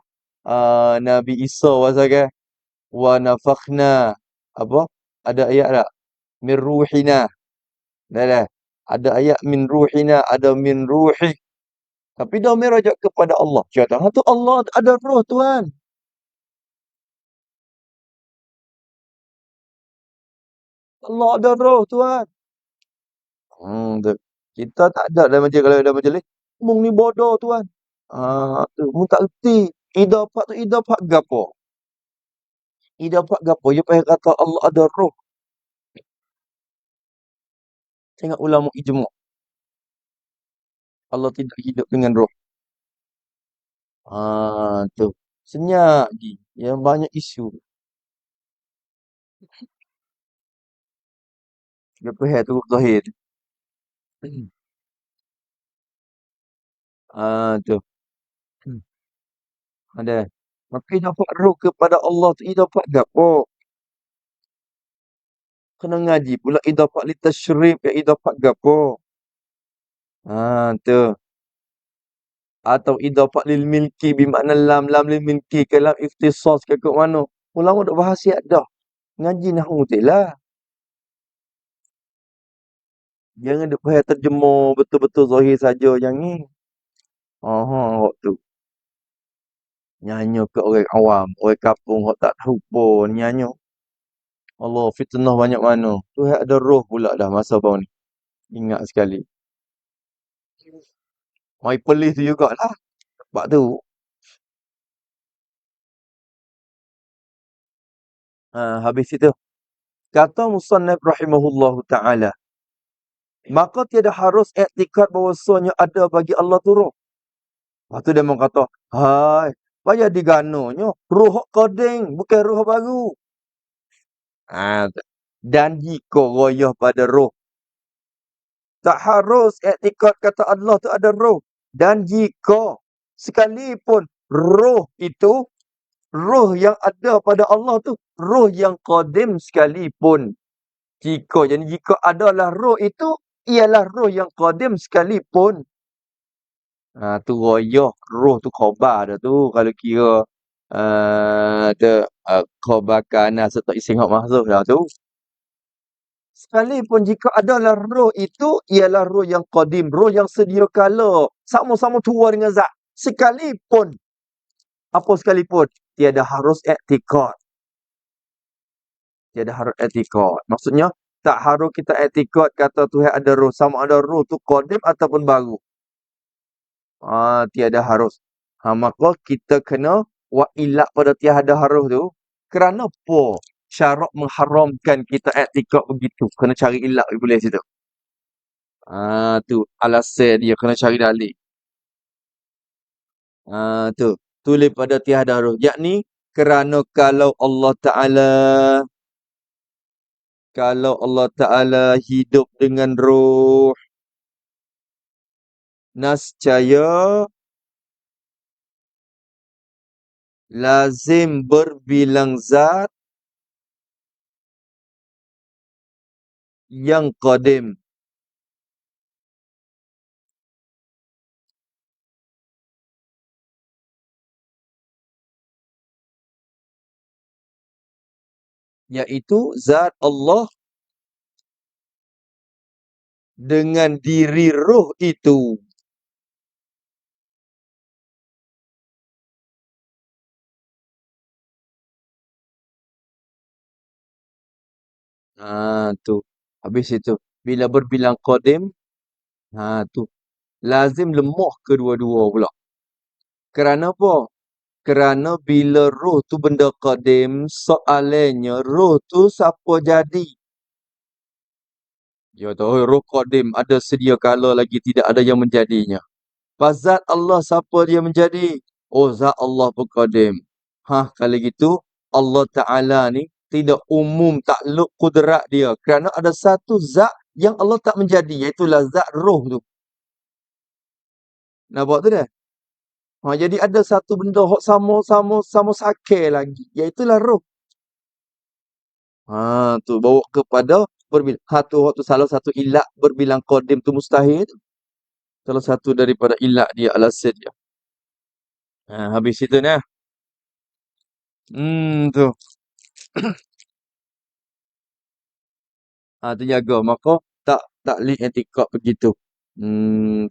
Nabi Isa wasakan. Wa nafakhna. Apa? Ada ayat tak? Min ruhina. Dah. Ada ayat min ruhina. Ada min ruhi. Tapi dah merajak kepada Allah. Kata, tu Allah ada roh Tuhan. Allah ada roh Tuhan. Tu. Kita tak ada dalam majlis. Kalau dalam majlis. Mung ni bodoh Tuhan. Tu. Mung tak erti. Idafat tu idafat gapo? Idafat gapo? Dia payah kata Allah ada roh. Tengok ulama ijma'. Allah tidak hidup dengan roh. Tu. Senyap lagi. Yang banyak isu. Dia payah tu zahir. Tu. Ada. Maka idafat roh kepada Allah tu idafat gapo? Kena ngaji pula idafat li tasyrif ya idafat gapo? Tu. Atau idafat lil milki bermakna lam lil milki ke lam ikhtisas ke mana? Ulama dak bahas siap dah. Ngaji nahwu tu lah. Jangan duk payah terjemah betul-betul zahir saja yang ni. Tu. Nyanyi ke orang awam, orang kampung hok tak tahu pun nyanyi. Allah fitnah banyak mana. Tu ada roh pula dah masa bau ni. Ingat sekali. Mai pelis tu jugalah. Sebab tu, habis itu, kata musannif rahimahullahu ta'ala, maka tiada harus iktikad bahawasanya ada bagi Allah tu roh. Lepas tu dia kata, hai, payah diganonya, roh koding, bukan roh baru. Dan jika royah pada roh, tak harus iktikad kata Allah tu ada roh. Dan jika sekalipun roh itu, roh yang ada pada Allah tu, roh yang qadim sekalipun. Jika adalah roh itu, ialah roh yang qadim sekalipun. Tu royah, roh tu khabar dah tu. Kalau kira khabar kana serta ising hak mahzuf dah tu. Sekalipun jika adalah roh itu, ialah roh yang qadim, roh yang sedia kala, sama-sama tua dengan zat. Sekalipun, apa sekalipun, tiada harus i'tikad. Tiada harus i'tikad. Maksudnya, tak harus kita i'tikad kata Tuhan ada roh, sama ada roh tu qadim ataupun baru. Tiada harus. Maka kita kena wa'ilat pada tiada harus tu. Kerana apa? Syarat mengharamkan kita i'tikad begitu. Kena cari ilat boleh situ. Tu alasan dia kena cari dalil. Tu tulis pada tiada harus. Yakni kerana kalau Allah Ta'ala hidup dengan roh, nascaya lazim berbilang zat yang qadim. Iaitu zat Allah dengan diri roh itu. Tu. Habis itu. Bila berbilang qadim, tu. Lazim lemah kedua-dua pula. Kerana apa? Kerana bila roh tu benda qadim, soalannya roh tu siapa jadi? Ya tahu roh qadim ada sedia kala lagi tidak ada yang menjadinya. Zat Allah siapa dia menjadi? Oh, zat Allah pun qadim. Kalau gitu Allah Ta'ala ni tidak umum takluk kudrat dia. Kerana ada satu zat yang Allah tak menjadi, iaitulah zat roh tu. Nampak tu dah? Jadi ada satu benda hok sama sakit lagi, iaitulah roh. Tu bawa kepada berbilang. Tu salah satu ilat berbilang qadim tu mustahil. Salah satu daripada ilat dia, alasan dia. Habis itu nah. Tu. Tu jaga. Maka tak li etikad begitu.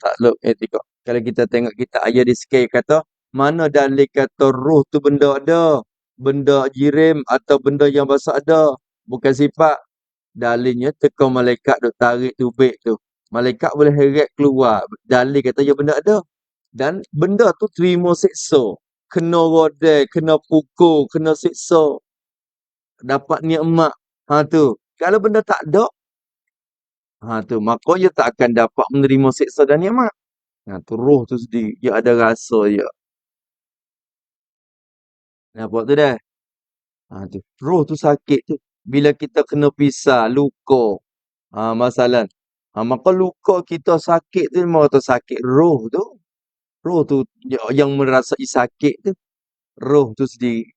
Tak luk etikad. Kalau kita tengok kita ayat di sekali kata, mana dalil kata roh tu benda ada, benda jirim atau benda yang basah ada. Bukan sifat. Dalilnya teka malaikat duk tarik tubik tu. Malaikat boleh heret keluar. Dalil kata ya benda ada. Dan benda tu terima siksa. Kena rodai, kena pukul, kena siksa. Dapat nikmat. Tu. Kalau benda tak ada, tu. Maka ia tak akan dapat menerima siksa dan nikmat. Tu roh tu sendiri. Ia ada rasa dia. Nampak tu dah? Tu. Roh tu sakit tu. Bila kita kena pisah, luka. Masalah. Maka luka kita sakit tu memang tu sakit roh tu. Roh tu yang merasai sakit tu. Roh tu sendiri.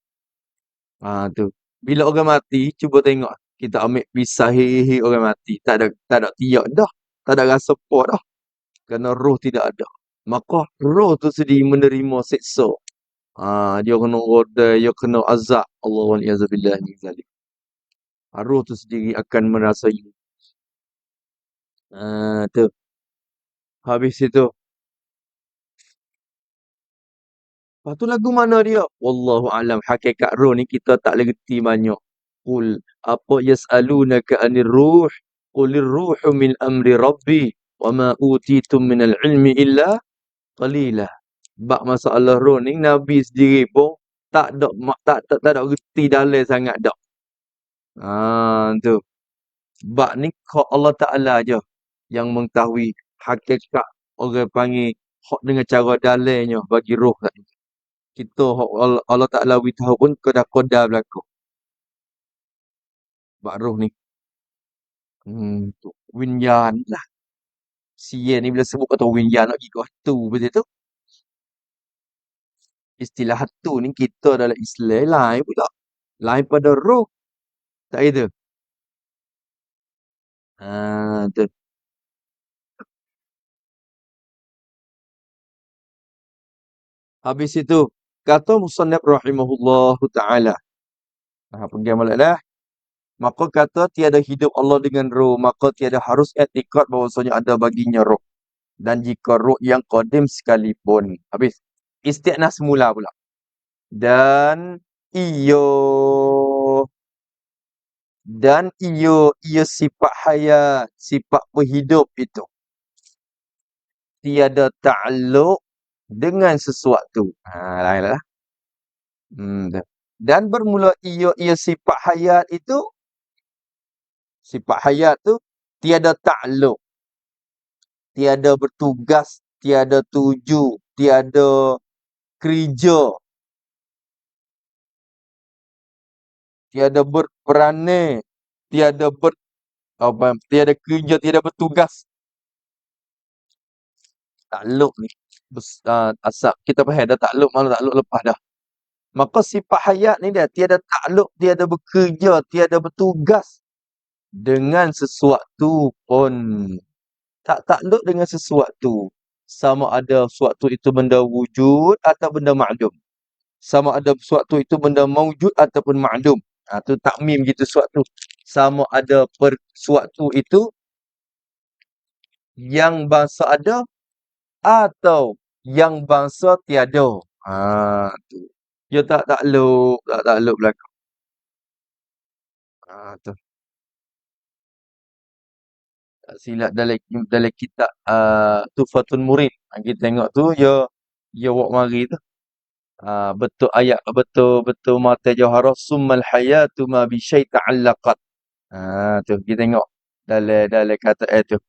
Tu. Bila orang mati, cuba tengok. Kita ambil pisah hehe orang mati. Tak ada tiak dah. Tak ada rasa apa dah. Kerana roh tidak ada. Maka roh tu sendiri menerima siksa. Dia kena rodai, dia kena azab. Allah wa'alaihi min zalik. Roh tu sendiri akan merasai. Tu. Habis itu. Lepas tu lagu mana dia? Wallahu alam. Hakikat roh ni kita tak lerti banyak. Qul apa yas'alunaka 'anir ruh? Qulir ruhu min amri rabbi wa ma utitum minal ilmi illa qalilah. Bab masalah roh ni Nabi sendiri pun tak ada tak ada reti dalam sangat dak. Tu. Bab ni Allah Taala je yang mengetahui hakikat orang panggil hak dengan cara dalamnya bagi roh tadi. Kita hak Allah Taala beritahu pun qada berlaku. Bab roh ni. Tu. Winyan lah. Sia ni bila sebut kata winyan nak pergi tu betul tu. Istilah tu ni kita dalam Islam lain pula. Lain pada roh. Tak itu. Tu. Habis itu kata musannaf rahimahullahu taala. Pergi balik dah. Maka kata tiada hidup Allah dengan roh, maka tiada harus etikad bahwasanya ada baginya roh. Dan jika roh yang qadim sekalipun. Habis. Istiqnah semula pula. Dan iyo sifat hayat, sifat berhidup itu tiada ta'alluq dengan sesuatu. Lainlah. Dan bermula ia sifat hayat itu, sifat hayat tu tiada ta'alluq, tiada bertugas, tiada tuju, tiada kerja, tiada berperanai, tiada kerja, tiada bertugas. Takluk ni asap kita faham dah, takluk mana takluk lepas dah. Maka sifat hayat ni dia tiada takluk, tiada bekerja, tiada bertugas dengan sesuatu pun. Tak takluk dengan sesuatu. Sama ada sesuatu itu benda wujud atau benda ma'dum. Sama ada sesuatu itu benda mawjud ataupun ma'dum. Tu takmim gitu sesuatu. Sama ada sesuatu itu yang bangsa ada atau yang bangsa tiada. Tu. Dia tak takluk belaka. Tu. Tak silap dalam kitab Tuhfatun Murid. Kita tengok tu dia buat mari tu. Betul ayat betul mata jawharah summal hayatu ma bi syai' ta'allaqat. Tu kita tengok dalam kata tu.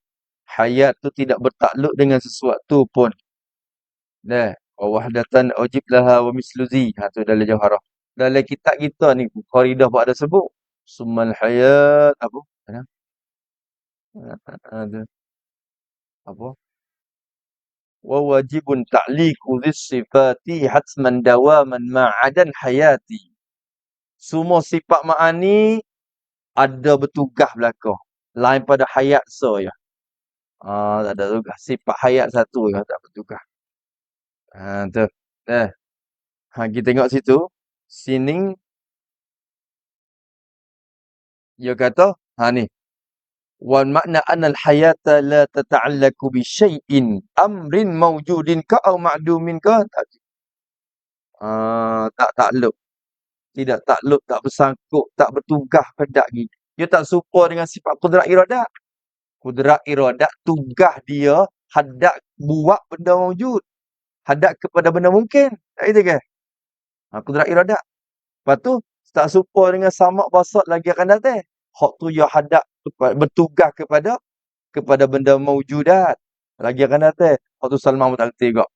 Hayat tu tidak bertakluk dengan sesuatu pun. Dah, wa wahdatan ujib laha wa mislu zi. Tu dalam jawharah. Dalam kitab kita ni Qaridah pun ada sebut. Summal hayat apa? Ada apa? Wa wajibun ta'liqu dhis sifati hatman dawaman ma'adan hayati. Semua sifat ma'ani ada bertugas belaka. Lain pada hayat saja. Tak ada tugas. Sifat hayat satu je tak bertugas. Tu. Kita tengok situ. Sini dia kata, ni. Wal makna anna al-hayata la tata'allaku bi syai'in amrin mawjudin ka aw ma'dumin ka. Tak takluk. Tidak takluk, tak bersangkut, tak bertugas pada ni. Dia tak serupa dengan sifat kudrat iradat. Kudrat iradat tugas dia hadap buat benda wujud. Hadap kepada benda mungkin. Tak itu ke? Kudrat iradat. Lepas tu, tak serupa dengan samak basat lagi akan datang. Hak tu dia hadap bertugas kepada benda mewujudat. Lagi akan datang. Hak tu Salman pun tak kerti juga.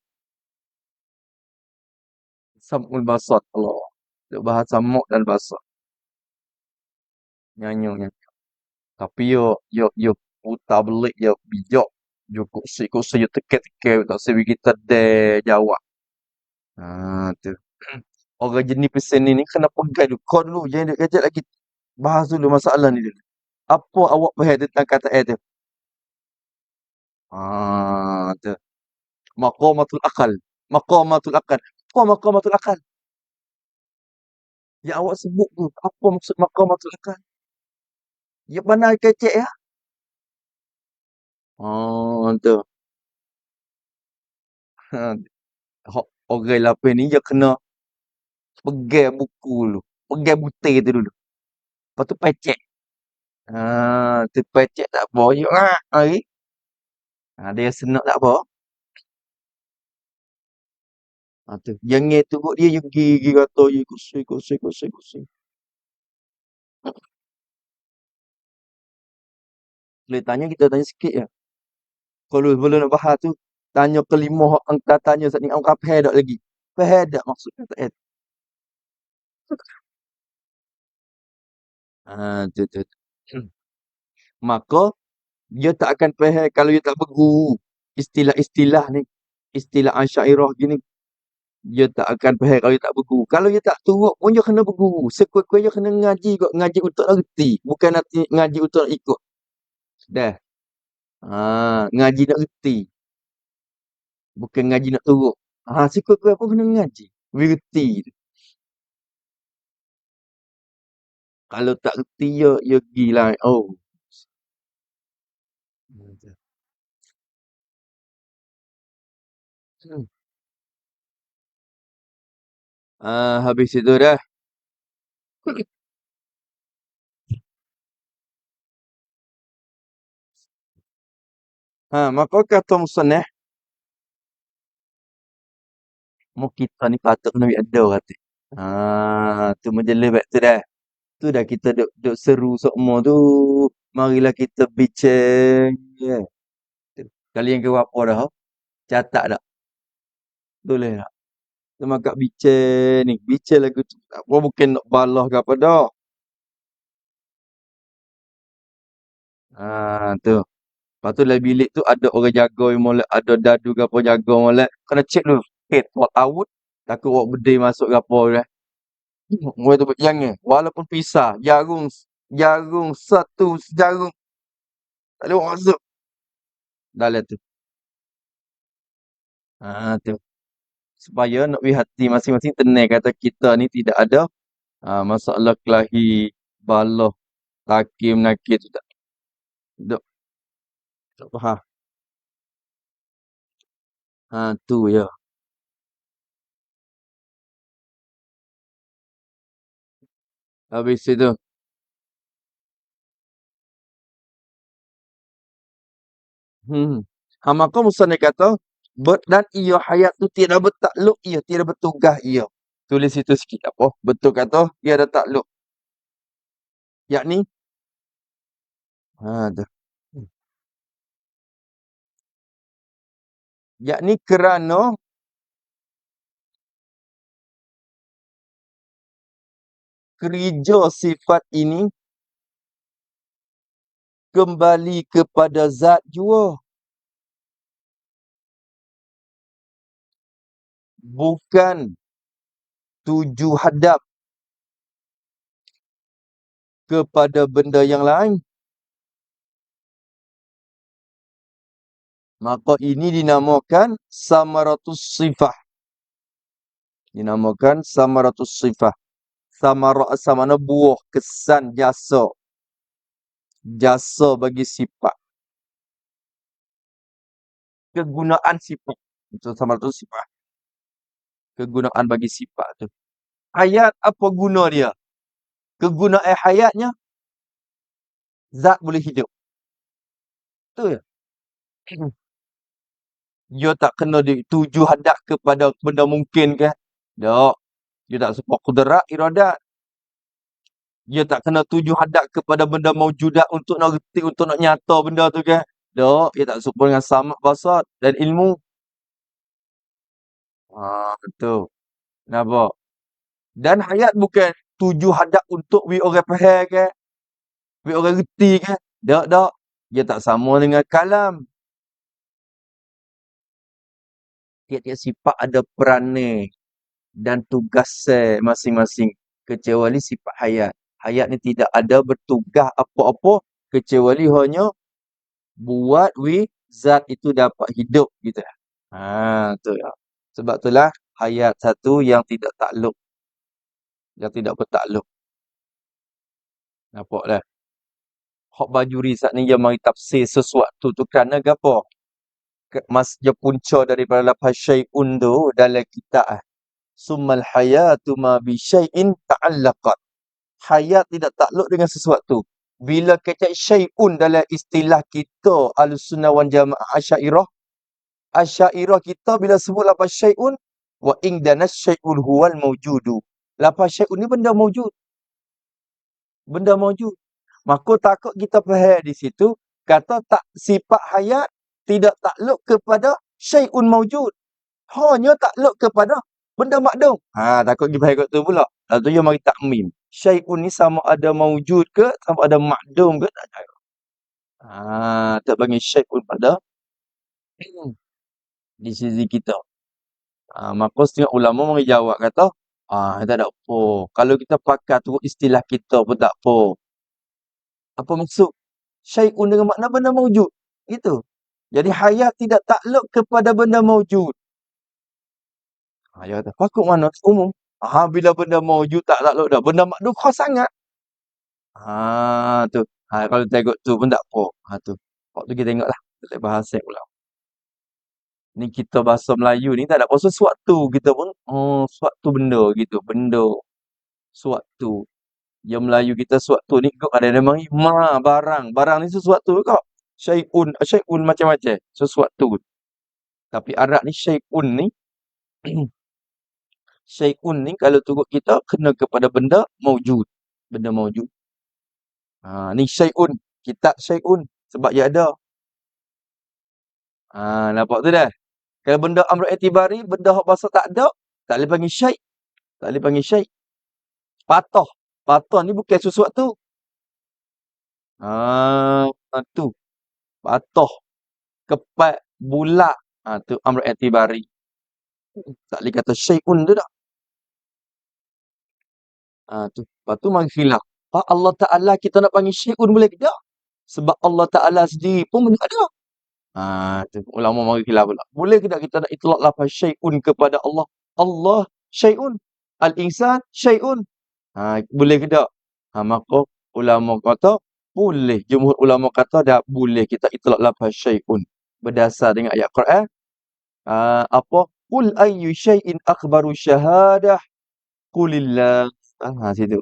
Sam'ul basat. Allah. Dia bahas samak dan basat. Nyanyi. Tapi yo putar belik yo bijak. Yo kursi yo teke-teke tak sebi kita de jawab. Tu. Orang jenis pesen ni kena pegang dulu. Kau dulu jangan duk kejap lagi. Bahas dulu masalah ni dulu. Apa awak faham tentang kata tu? Tu. Maqamatul akal. Maqamatul akal. Apa maqamatul akal? Yang awak sebut tu. Apa maksud maqamatul akal? Ya pandai kecek ya. Tu. Orang lapis ni dia kena pegang buku dulu. Pegang butir tu dulu. Lepas tu pecek. Tu pecek tak apa. Dia senak tak apa. Tu. Jangan tunggu dia you gigi kata you kusui. Boleh tanya kita tanya sikit ya. Kalau belum nak bahas tu, tanya kelima hak angkat tanya saat ni angkat faham tak lagi. Faham tak maksudnya tak ada. Tu. Maka dia tak akan faham kalau dia tak berguru. Istilah-istilah ni, istilah Asy'ariyah gini, dia tak akan faham kalau dia tak berguru. Kalau dia tak turut pun dia kena berguru. Sekuat-kuat dia kena ngaji kok, ngaji untuk nak reti, bukan nanti ngaji untuk nak ikut. Dah. Ngaji nak reti, bukan ngaji nak turut. Sekuat-kuat pun kena ngaji. Reti. Kalau tak reti dia gila. Oh. Hmm. Habis itu dah. Maka kata musannaf, mu kita ni patut kena ambil ada kata. Tu majalah baik tu dah. Tu dah kita duk seru sokmo tu. Marilah kita bincang. Yeah. Kalian ke apa dah? Catat tak? Boleh tak? Kita kat bincang ni. Bincang lagu tu. Apa bukan nak balah ke apa dah. Tu. Lepas tu dalam bilik tu ada orang jaga yang molek. Ada dadu ke apa jaga molek. Kena cek dulu. What out. Takut awak berdiri masuk ke apa dah. Gua tu jangan. Walaupun pisah. Jarum satu sejarum. Tak boleh awak masuk. Dalam tu. Tu. Supaya nak beri hati masing-masing tenang kata kita ni tidak ada masalah kelahi, balah, laki menaki tu tak. Tak, tak faham. Tu ya. Habis itu. Maka Musannif kata, dan ia hayat tu tiada bertakluk ia, tiada bertugas ia. Tulis itu sikit apa? Betul kata, tiada takluk. Yakni, tu. Yakni kerana kerja sifat ini kembali kepada zat jua. Bukan tuju hadap kepada benda yang lain. Maka ini dinamakan samaratus sifah. Dinamakan samaratus sifah. Samana buah, kesan, jasa. Jasa bagi sifat. Kegunaan sifat. Itu samaratus sifah. Kegunaan bagi sifat tu. Hayat apa guna dia? Kegunaan hayatnya, zat boleh hidup. Tu ya. Dia tak kena dituju hadap kepada benda mungkin ke? Tak. Dia tak sebut kudrat, iradat. Dia tak kena tuju hadap kepada benda maujudat untuk nak reti, untuk nak nyata benda tu ke? Tak. Dia tak sebut dengan samak basat dan ilmu. Betul. Nampak? Dan hayat bukan tuju hadap untuk we orang faham ke? We orang reti ke? Tak. Dia tak sama dengan kalam. Tiap-tiap sifat ada peranan dan tugas masing-masing. Kecuali sifat hayat. Hayat ni tidak ada bertugas apa-apa kecuali hanya buat zat itu dapat hidup gitu. Tu ya. Sebab itulah hayat satu yang tidak takluk. Yang tidak bertakluk. Nampak dah. Hak bajuri saat ni yang mari tafsir sesuatu tu kerana apa? Dia punca daripada lafaz syai'un tu dalam kitab. Summal hayatu ma bi syai'in ta'allaqat. Hayat tidak takluk dengan sesuatu. Bila kata syai'un dalam istilah kita Ahlussunnah wal Jamaah Asy'ariyah, Asy'ariyah kita bila sebut lafaz syai'un, Wa indana syai'un huwal mawjudu. Lafaz syai'un ni benda mawjud. Benda mawjud. Maka takut kita faham di situ, kata tak sifat hayat tidak takluk kepada syai'un mawjud. Hanya takluk kepada benda makdum. Takut kita faham kat tu pula. Lalu tu dia mari takmim. Syai'un ni sama ada mawjud ke, sama ada makdum ke, tak ada. Tak panggil syai'un pada di sisi kita. Maka setengah ulama mari jawab kata, tak ada apa. Kalau kita pakai turut istilah kita pun tak apa. Apa maksud? Syai'un dengan makna benda mawjud. Gitu. Jadi hayat tidak takluk kepada benda mawjud. Dia kata, fakut mana? Umum. Bila benda mawjud tak takluk dah. Benda makdum khas sangat. Tu. Kalau tengok tu pun tak apa. Tu. Waktu kita tengoklah. Kita bahasa pula. Ni kita bahasa Melayu ni tak ada apa sesuatu kita pun suatu benda gitu, benda suatu. Yang Melayu kita suatu ni kau ada nama ni barang ni sesuatu kau. Syai'un macam-macam, sesuatu. Tapi Arab ni syai'un ni syai'un ni kalau turut kita kena kepada benda maujud. Benda maujud. Ni syai'un, kitab syai'un sebab dia ada. Nampak tu dah. Kalau benda amr i'tibari, benda hak bahasa tak ada, tak boleh panggil syai'. Tak boleh panggil syai'. Patah. Patah ni bukan sesuatu. Tu. Patah. Kepat. Bulat. Tu amr i'tibari. Tak boleh kata syai'un tu tak. Tu. Lepas tu mari khilaf. Allah Ta'ala kita nak panggil syai'un boleh ke tak? Sebab Allah Ta'ala sendiri pun benda ada. Tu. Ulama mari khilaf pula. Boleh ke tak kita nak itlaq lafaz syai'un kepada Allah? Allah syai'un. Al-insan syai'un. Boleh ke tak? Maka ulama kata boleh. Jumhur ulama kata tak boleh kita itlaq lafaz syai'un. Berdasar dengan ayat Quran. Apa? Qul ayyu syai'in akhbaru syahadah. Qulillah. Situ.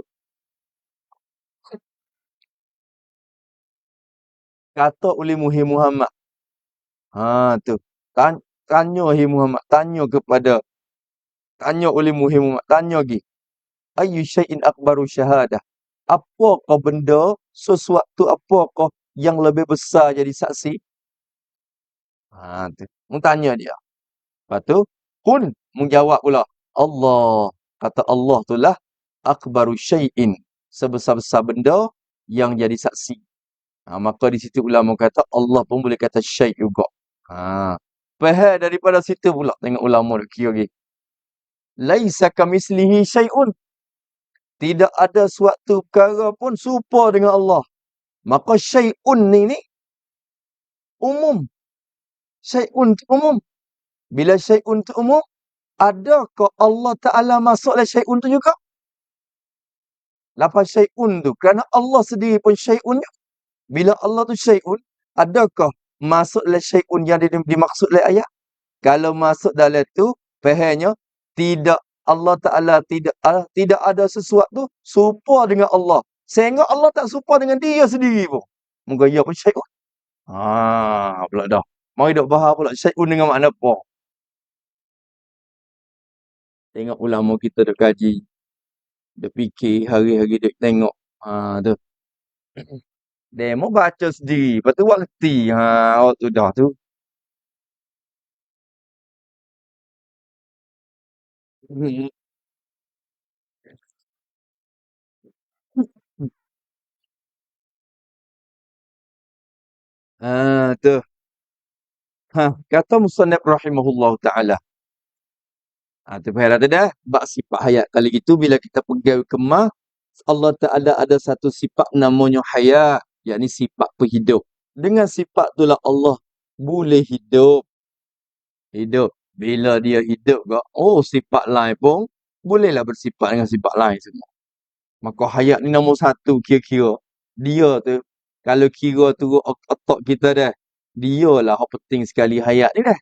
Kata oleh Muhammad. Tu. Tanya Muhammad. Tanya oleh Muhammad. Tanya lagi. Ayyu syai'in akhbaru syahadah. Apakah benda, sesuatu apakah yang lebih besar jadi saksi? Tu. Mu tanya dia. Lepas tu, kun menjawab pula. Allah. Kata Allah tu lah akbaru syai'in. Sebesar-besar benda yang jadi saksi. Maka di situ ulama kata Allah pun boleh kata syai' juga. Faham daripada situ pula. Tengok ulama dia kira lagi. Laisa kamislihi syai'un. Tidak ada suatu perkara pun serupa dengan Allah. Maka syai'un ni umum. Syai'un tu umum. Bila syai'un tu umum, adakah Allah Ta'ala masuk dalam syai'un tu juga? Lafaz syai'un tu. Kerana Allah sendiri pun syai'unnya. Bila Allah tu syai'un, adakah masuk dalam syai'un yang dimaksud oleh ayat? Kalau masuk dalam tu, fahamnya, tidak Allah Ta'ala tidak ada sesuatu serupa dengan Allah. Sehingga Allah tak serupa dengan dia sendiri pun. Moga ia pun syai'un. Pula dah. Mari dok bahas pula syai'un dengan makna apa? Tengok ulama kita dok kaji. Dok fikir hari-hari dok tengok. Tu. Demo baca sendiri. Lepas tu buat reti. Tu dah tu. Tu. Kata Musannaf rahimahullah ta'ala. Tu faham tu dah. Bak sifat hayat. Kali itu bila kita pergi kemah, Allah Ta'ala ada satu sifat namanya hayat. Yakni sifat penghidup. Dengan sifat itulah Allah boleh hidup. Hidup. Bila dia hidup ke, sifat lain pun bolehlah bersifat dengan sifat lain semua. Maka hayat ni nombor satu kira-kira. Dia tu, kalau kira tu otak kita dah, dia lah yang penting sekali hayat ni dah.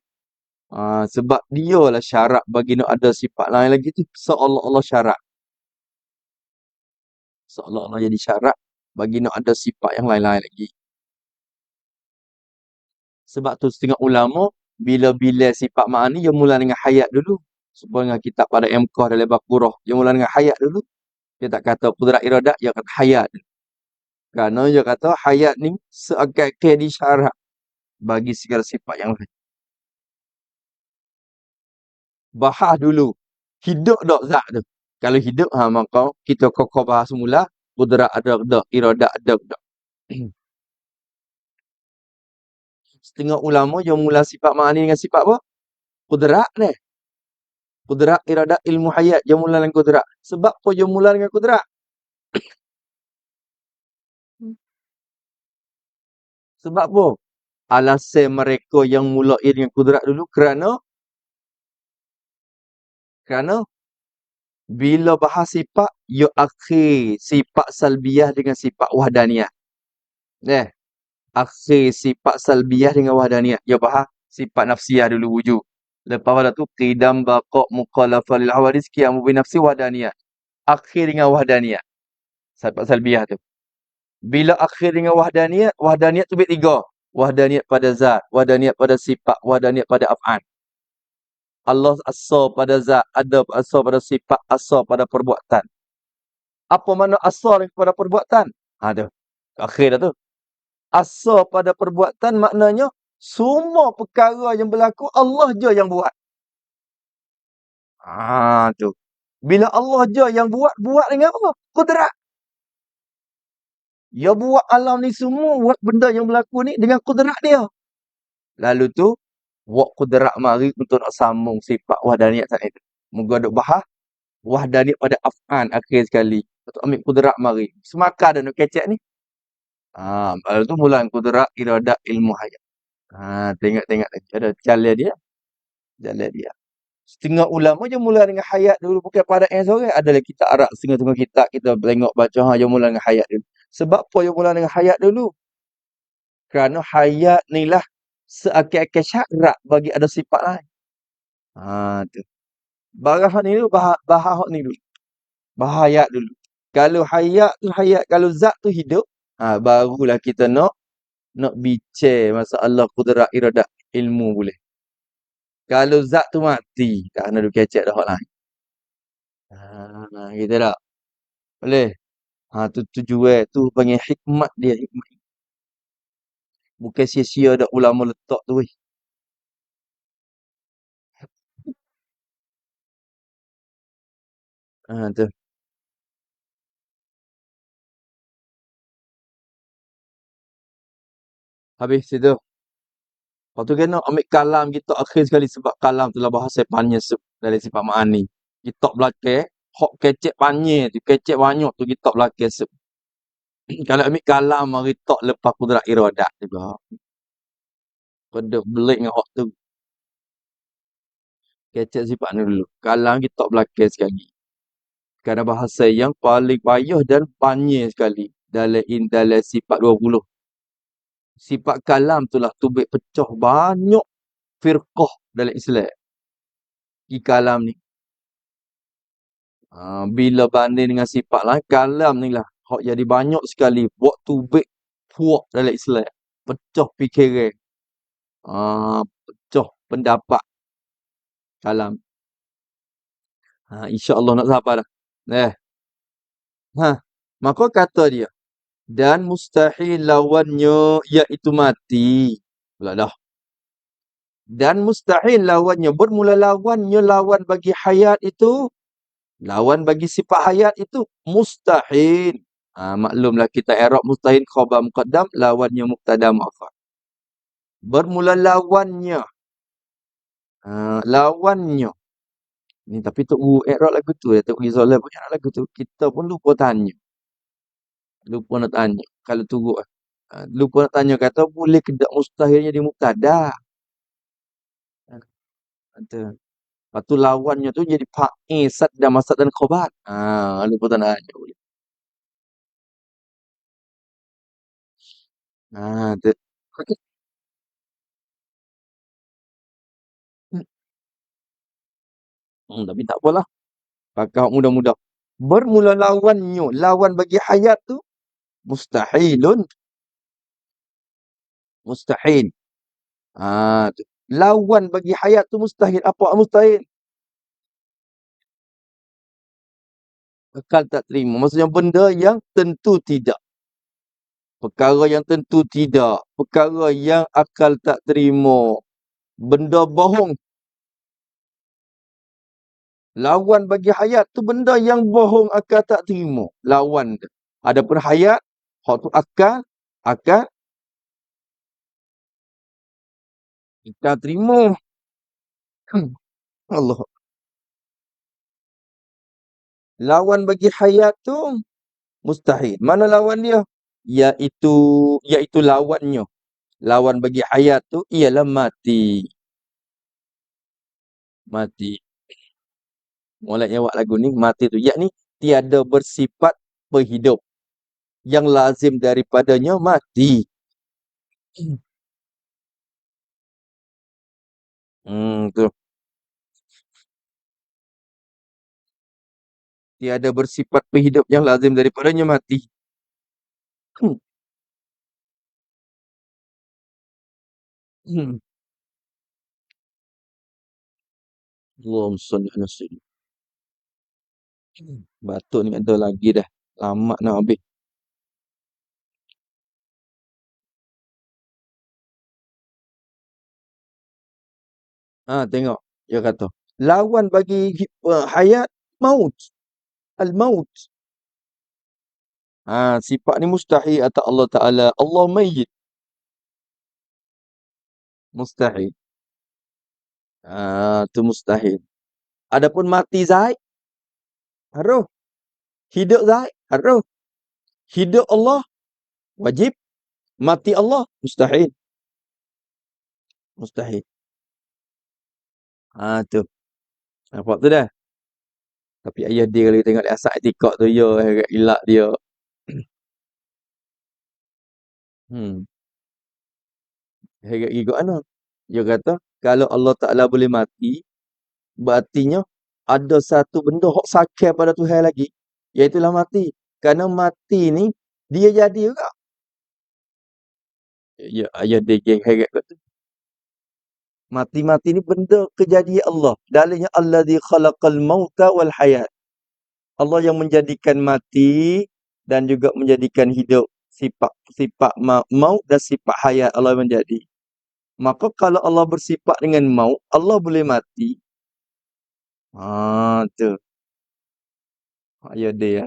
Sebab dia lah syarat bagi nak ada sifat lain lagi tu. Seolah-olah syarat. Seolah-olah jadi syarat bagi nak ada sifat yang lain-lain lagi. Sebab tu setengah ulama, bila-bila sifat ma'ani, dia mula dengan hayat dulu. Sebab dengan kitab pada Mkah dalam Baqarah. Dia mula dengan hayat dulu. Dia tak kata kudrat iradat, dia kata hayat. Kerana dia kata hayat ni seakai-akai disyarat bagi segala sifat yang lain. Bahas dulu. Hidup tak zat tu. Kalau hidup, maka kita kokoh bahas semula. Kudrat ada tak, iradat ada tak. Setengah ulama yang mula sifat ma'ani dengan sifat apa? Kudrat ni. Kudrat, iradat, ilmu hayat. Yang mula dengan kudrat. Sebab apa yang mula dengan kudrat? Sebab apa? Alasan mereka yang mula dengan kudrat dulu kerana bila bahas sifat, you akhir sifat salbiyah dengan sifat wahdaniyah. Akhir sifat salbiyah dengan wahdaniyah. You bahas sifat nafsiyah dulu wujud. Lepas pada tu, qidam baqa' muqalafah lil hawadis qiyamu bi nafsi wahdaniyah. Akhir dengan wahdaniyah. Sifat salbiyah tu. Bila akhir dengan wahdaniyah, wahdaniyah tu tiga. Wahdaniyat pada zat, wahdaniyat pada sifat, wahdaniyat pada af'an. Allah asal pada zat, ada asal pada sifat, asal pada perbuatan. Apa makna asal pada perbuatan? Tu. Akhir dah tu. Asal pada perbuatan maknanya semua perkara yang berlaku Allah je yang buat. Tu. Bila Allah je yang buat dengan apa? Kudrat. Dia buat alam ni semua, buat benda yang berlaku ni dengan kudrat dia. Lalu tu, buat kudrat mari untuk nak sambung sifat wahdaniyat tadi tu. Moga duk bahas wahdaniyat pada af'an akhir sekali. Untuk ambil kudrat mari. Semakar dah nak kecek ni. Lalu tu mula kudrat, iradat, ilmu hayat. Tengok-tengok lagi. Ada jalan dia. Jalan dia. Setengah ulama je mula dengan hayat dulu. Bukan pada yang sore. Adalah kita arak setengah-setengah kitab. Kita tengok baca. Dia mula dengan hayat dulu. Sebab apa dia mula dengan hayat dulu? Kerana hayat ni lah seakai-akai syarat bagi ada sifat lain. Tu. Bahas ni dulu. Bahas ni dulu. Bahas hayat dulu. Kalau hayat tu hayat. Kalau zat tu hidup. Barulah kita nak bincang masalah kudrat, iradat, ilmu boleh. Kalau zat tu mati, tak nak duk kecek dah hak lain. Gitu tak? Boleh? Tu tujuan tu panggil hikmat dia, hikmat. Bukan sia-sia dak ulama letak tu weh. Tu. Habis situ. Lepas tu kena ambil kalam kita akhir sekali sebab kalam tu lah bahasa panjang dari sifat ma'ani. Kita belakang, hak kecek panjang tu, kecek banyak tu kita belakang sub. Kalau ambil kalam mari tok lepas kudrat iradat juga. Pada belik dengan hak tu. Kecek sifat ni dulu. Kalam kita belakang sekali. Kerana bahasa yang paling payah dan panjang sekali. Dalam sifat 20. Sifat kalam tu lah tubik pecah banyak firqah dalam Islam. Di kalam ni. Bila banding dengan sifat lain, kalam ni lah. Hak jadi banyak sekali. Buat tubik puak dalam Islam. Pecah fikiran. Pecah pendapat. Kalam. InsyaAllah nak sabar dah. Maka kata dia. Dan mustahil lawannya iaitu mati. Pula dah. Dan mustahil lawannya. Bermula lawannya lawan bagi hayat itu. Lawan bagi sifat hayat itu. Mustahil. Maklumlah kita Arab mustahil khabar muqaddam. Lawannya muqtada mu'akhar. Bermula lawannya. Lawannya. Ni tapi tu Arab lagu tu. Tok Rizal punya lagu tu. Kita pun lupa tanya. Lupa nak tanya. Kalau turut. Lupa nak tanya kata boleh ke tak mustahilnya di mubtada. Kata. Lepas tu lawannya tu jadi fa'il sad dan masad dan khabar. Lupa tak nak tanya boleh. Tu. Okey. Tapi tak apalah. Pakai mudah-mudah. Bermula lawannya. Lawan bagi hayat tu. Mustahilun. Mustahil. Tu. Lawan bagi hayat tu mustahil. Apa mustahil? Akal tak terima. Maksudnya benda yang tentu tidak. Perkara yang tentu tidak. Perkara yang akal tak terima. Benda bohong. Lawan bagi hayat tu benda yang bohong akal tak terima. Lawan tu. Adapun hayat, hak tu akal, akal tak terima. Allah. Lawan bagi hayat tu mustahil. Mana lawan dia? Iaitu lawannya. Lawan bagi hayat tu ialah mati. Mati. Mulai awak lagu ni mati tu. Yakni tiada bersifat berhidup. Yang lazim daripadanya mati. Tu. Tiada bersifat berhidup yang lazim daripadanya mati. Hmm. Hmm. Allahumma salli ala sayyidina. Batuk ni ada lagi dah. Lama nak habis. Tengok. Dia kata. Lawan bagi hayat, maut. Al-maut. Sifat ni mustahil atas Allah Ta'ala. Allah mayyit. Mustahil. Tu mustahil. Adapun mati Zaid, harus. Hidup Zaid, harus. Hidup Allah, wajib. Mati Allah, mustahil. Mustahil. Tu. Nampak tu dah. Tapi ayah dia kalau tengok dia asal etikot tu, ya, agak ilak dia. Hmm. Agak gigok mana? Dia kata, kalau Allah Ta'ala boleh mati, berartinya ada satu benda hak sakit pada Tuhan lagi, iaitulah mati. Kerana mati ni dia jadi juga. Ya, ayah dia geng heret kat tu. Mati-mati ni benda kejadian Allah. Dalilnya allazi khalaqal mauta wal hayat. Allah yang menjadikan mati dan juga menjadikan hidup. Sifat maut dan sifat hayat Allah menjadi. Maka kalau Allah bersifat dengan maut, Allah boleh mati. Tu. Ya dia.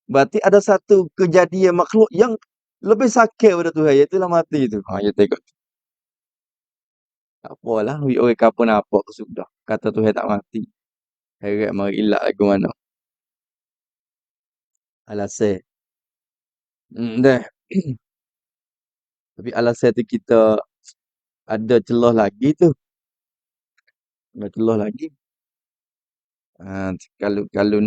Berarti ada satu kejadian makhluk yang lebih sakit pada Tuhan, iaitulah mati tu. Ya tengok. Tak apalah, orang kapun apa ke sudah. Kata Tuhan tak mati. Heret mari ilak lagu mana. Alasan. Dah. Tapi alasan tu kita ada celah lagi tu. Ada celah lagi. Kalau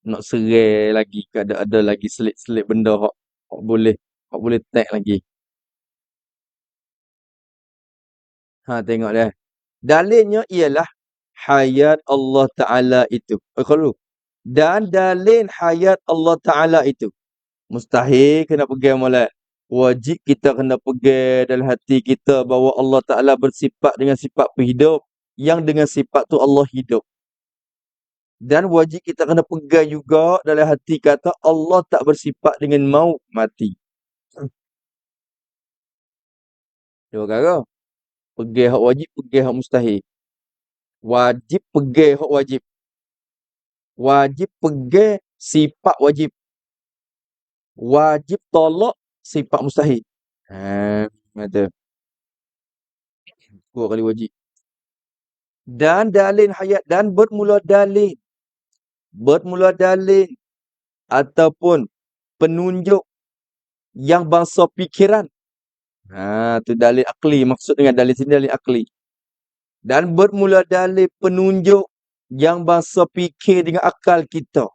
nak serai lagi, ada lagi selit-selit benda hak boleh tag lagi. Tengok dah. Dalilnya ialah hayat Allah Ta'ala itu. Kalau dan dalil hayat Allah Ta'ala itu. Mustahil kena pegang molek. Wajib kita kena pegang dalam hati kita bahawa Allah Ta'ala bersifat dengan sifat penghidup. Yang dengan sifat tu Allah hidup. Dan wajib kita kena pegang juga dalam hati kata Allah tak bersifat dengan maut, mati. Dua perkara. Pegang hak wajib, pegang hak mustahil. Wajib pegang hak wajib. Wajib pegang sifat wajib. Wajib tolak sifat mustahil. Ada. Dua kali wajib. Dan dalil hayat dan bermula dalil. Bermula dalil ataupun penunjuk yang bangsa fikiran. Tu dalil akli. Maksud dengan dalil sini dalil akli. Dan bermula dalil penunjuk yang bangsa fikir dengan akal kita.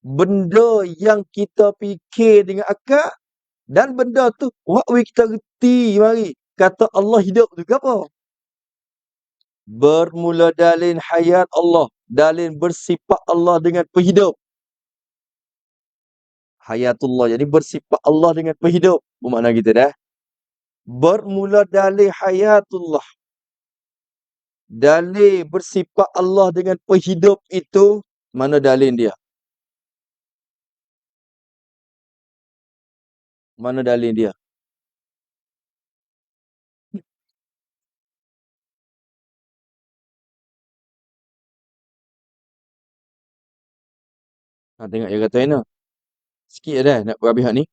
Benda yang kita fikir dengan akal dan benda tu waktu kita reti mari kata Allah hidup tu ke apa? Bermula dalil hayat Allah, dalil bersifat Allah dengan penghidup. Hayatullah, jadi bersifat Allah dengan penghidup. Bermakna kita dah. Bermula dalil hayatullah, dalil bersifat Allah dengan penghidup itu, mana dalil dia? Mana dalil dia? Tengok dia kata ini. Sikit dah nak berhabis ni.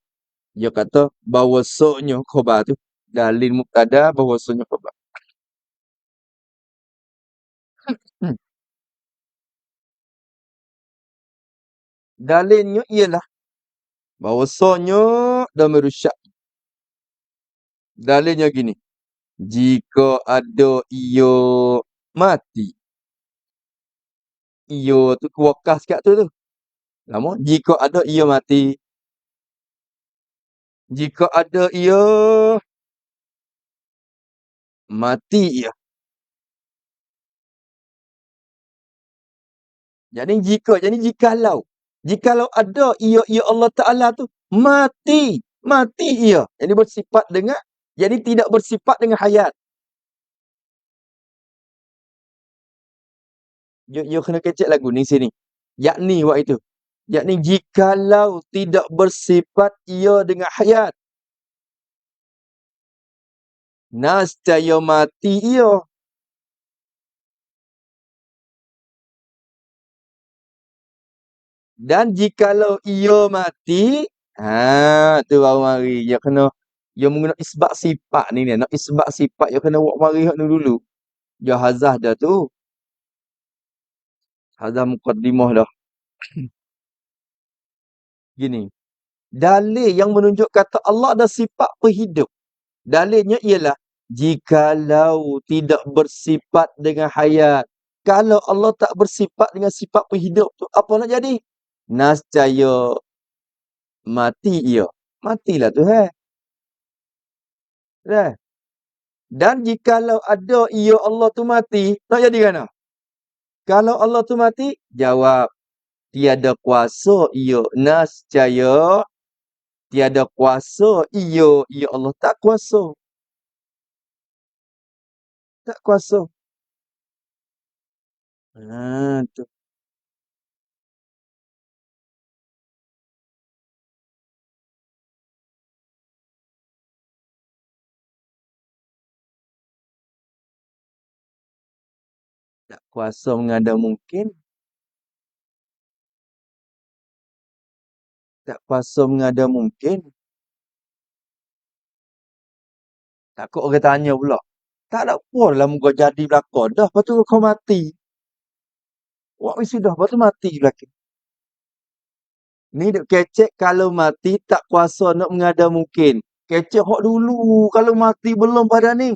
Dia kata bahawasanya khabar tu dalil mubtada bahawasanya khabar. Hmm. Dalilnya ialah bahawasanya dhamir syak. Dalilnya gini. Jika ada ia mati. Ia tu kuakah sekat tu. Lama. Jika ada ia mati. Jika ada ia mati ia. Jadi jikalau ada ia Allah Ta'ala tu mati ia. Jadi bersifat dengan, jadi tidak bersifat dengan hayat. You kena kecek lagu ni sini. Yakni buat itu. Yakni jikalau tidak bersifat ia dengan hayat. Nascaya mati ia. Dan jikalau ia mati, tu baru mari. Dia kena, dia menggunakan isbat sifat ni. Nak isbat sifat, dia kena buat mari hak ni dulu. Dia hazah dah tu. Hazah muqaddimah dah. Gini. Dalil yang menunjuk kata Allah ada sifat penghidup. Dalilnya ialah jikalau tidak bersifat dengan hayat. Kalau Allah tak bersifat dengan sifat penghidup tu, apa nak jadi? Nascaya mati ia. Matilah tu, Dah. Dan jikalau ada ia Allah tu mati, nak jadi kan? Kalau Allah tu mati, jawab tiada kuasa ia. Nascaya tiada kuasa ia Allah tak kuasa. Tak kuasa. Tu. Tak kuasa mengada mungkin. Tak kuasa mengada mungkin. Takut orang tanya pula. Tak ada apa lah muka jadi belakang. Dah, lepas tu kau mati. Wak wisudah, lepas tu mati belakang. Ni duk kecek kalau mati tak kuasa nak mengada mungkin. Kecek hok dulu. Kalau mati belum pada ni.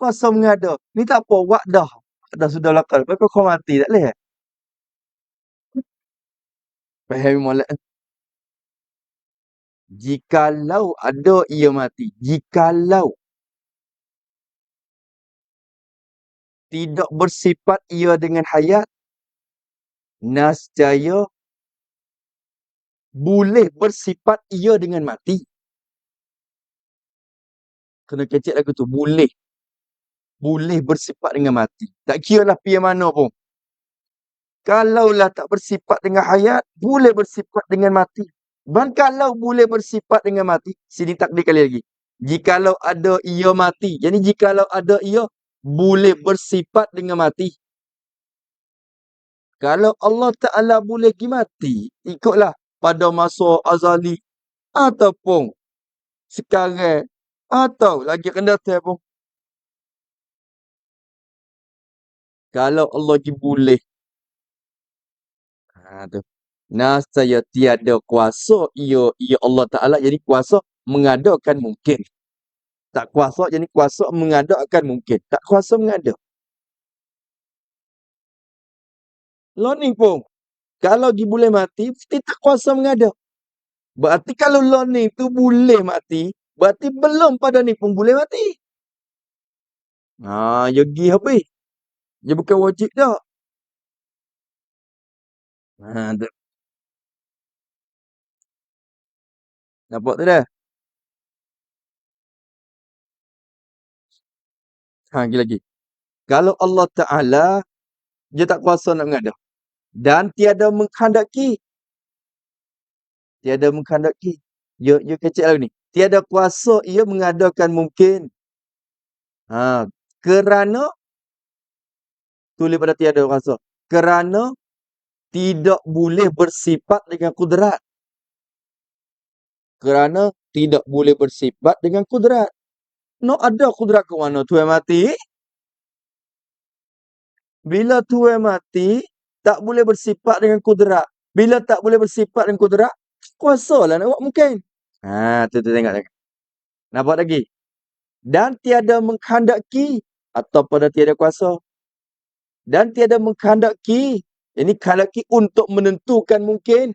Kuasa mengada. Ni tak apa, wak dah. Dah sudah belakang. Lepas tu kau mati, tak boleh? Faham molek. Jikalau ada ia mati. Jikalau tidak bersifat ia dengan hayat, nascaya boleh bersifat ia dengan mati. Kena kecek lagu tu. Boleh. Boleh bersifat dengan mati. Tak kira lah pergi mana pun. Kalaulah tak bersifat dengan hayat, boleh bersifat dengan mati. Dan kalau boleh bersifat dengan mati, sini takdir kali lagi. Jikalau ada ia mati. Jadi jikalau ada ia, boleh bersifat dengan mati. Kalau Allah Ta'ala boleh pergi mati, ikutlah pada masa azali ataupun sekarang atau lagi akan datang pun. Kalau Allah pergi boleh. Tu. Nascaya tiada kuasa ia Allah Ta'ala, jadi kuasa mengadakan mungkin. Tak kuasa jadi kuasa mengadakan mungkin. Tak kuasa mengada. Lo ni pun kalau dia boleh mati, mesti tak kuasa mengada. Berarti kalau lo ni tu boleh mati, berarti belum pada ni pun boleh mati. Ya pergi habis. Dia bukan wajib dah. Tu. Nampak tu dah? Lagi. Kalau Allah Ta'ala, dia tak kuasa nak mengada. Dan tiada menghendaki. Tiada menghendaki. Ya kecil lagi ni. Tiada kuasa ia mengadakan mungkin. Kerana tulis pada tiada kuasa. Kerana tidak boleh bersifat dengan kudrat. Kerana tidak boleh bersifat dengan kudrat. No ada kudrat ke mana Tuhan mati? Bila Tuhan mati, tak boleh bersifat dengan kudrat. Bila tak boleh bersifat dengan kudrat, kuasa lah nak buat mungkin. Tu tengok. Nampak lagi? Dan tiada menghendaki atau pada tiada kuasa. Dan tiada menghendaki. Ini khendaki untuk menentukan mungkin.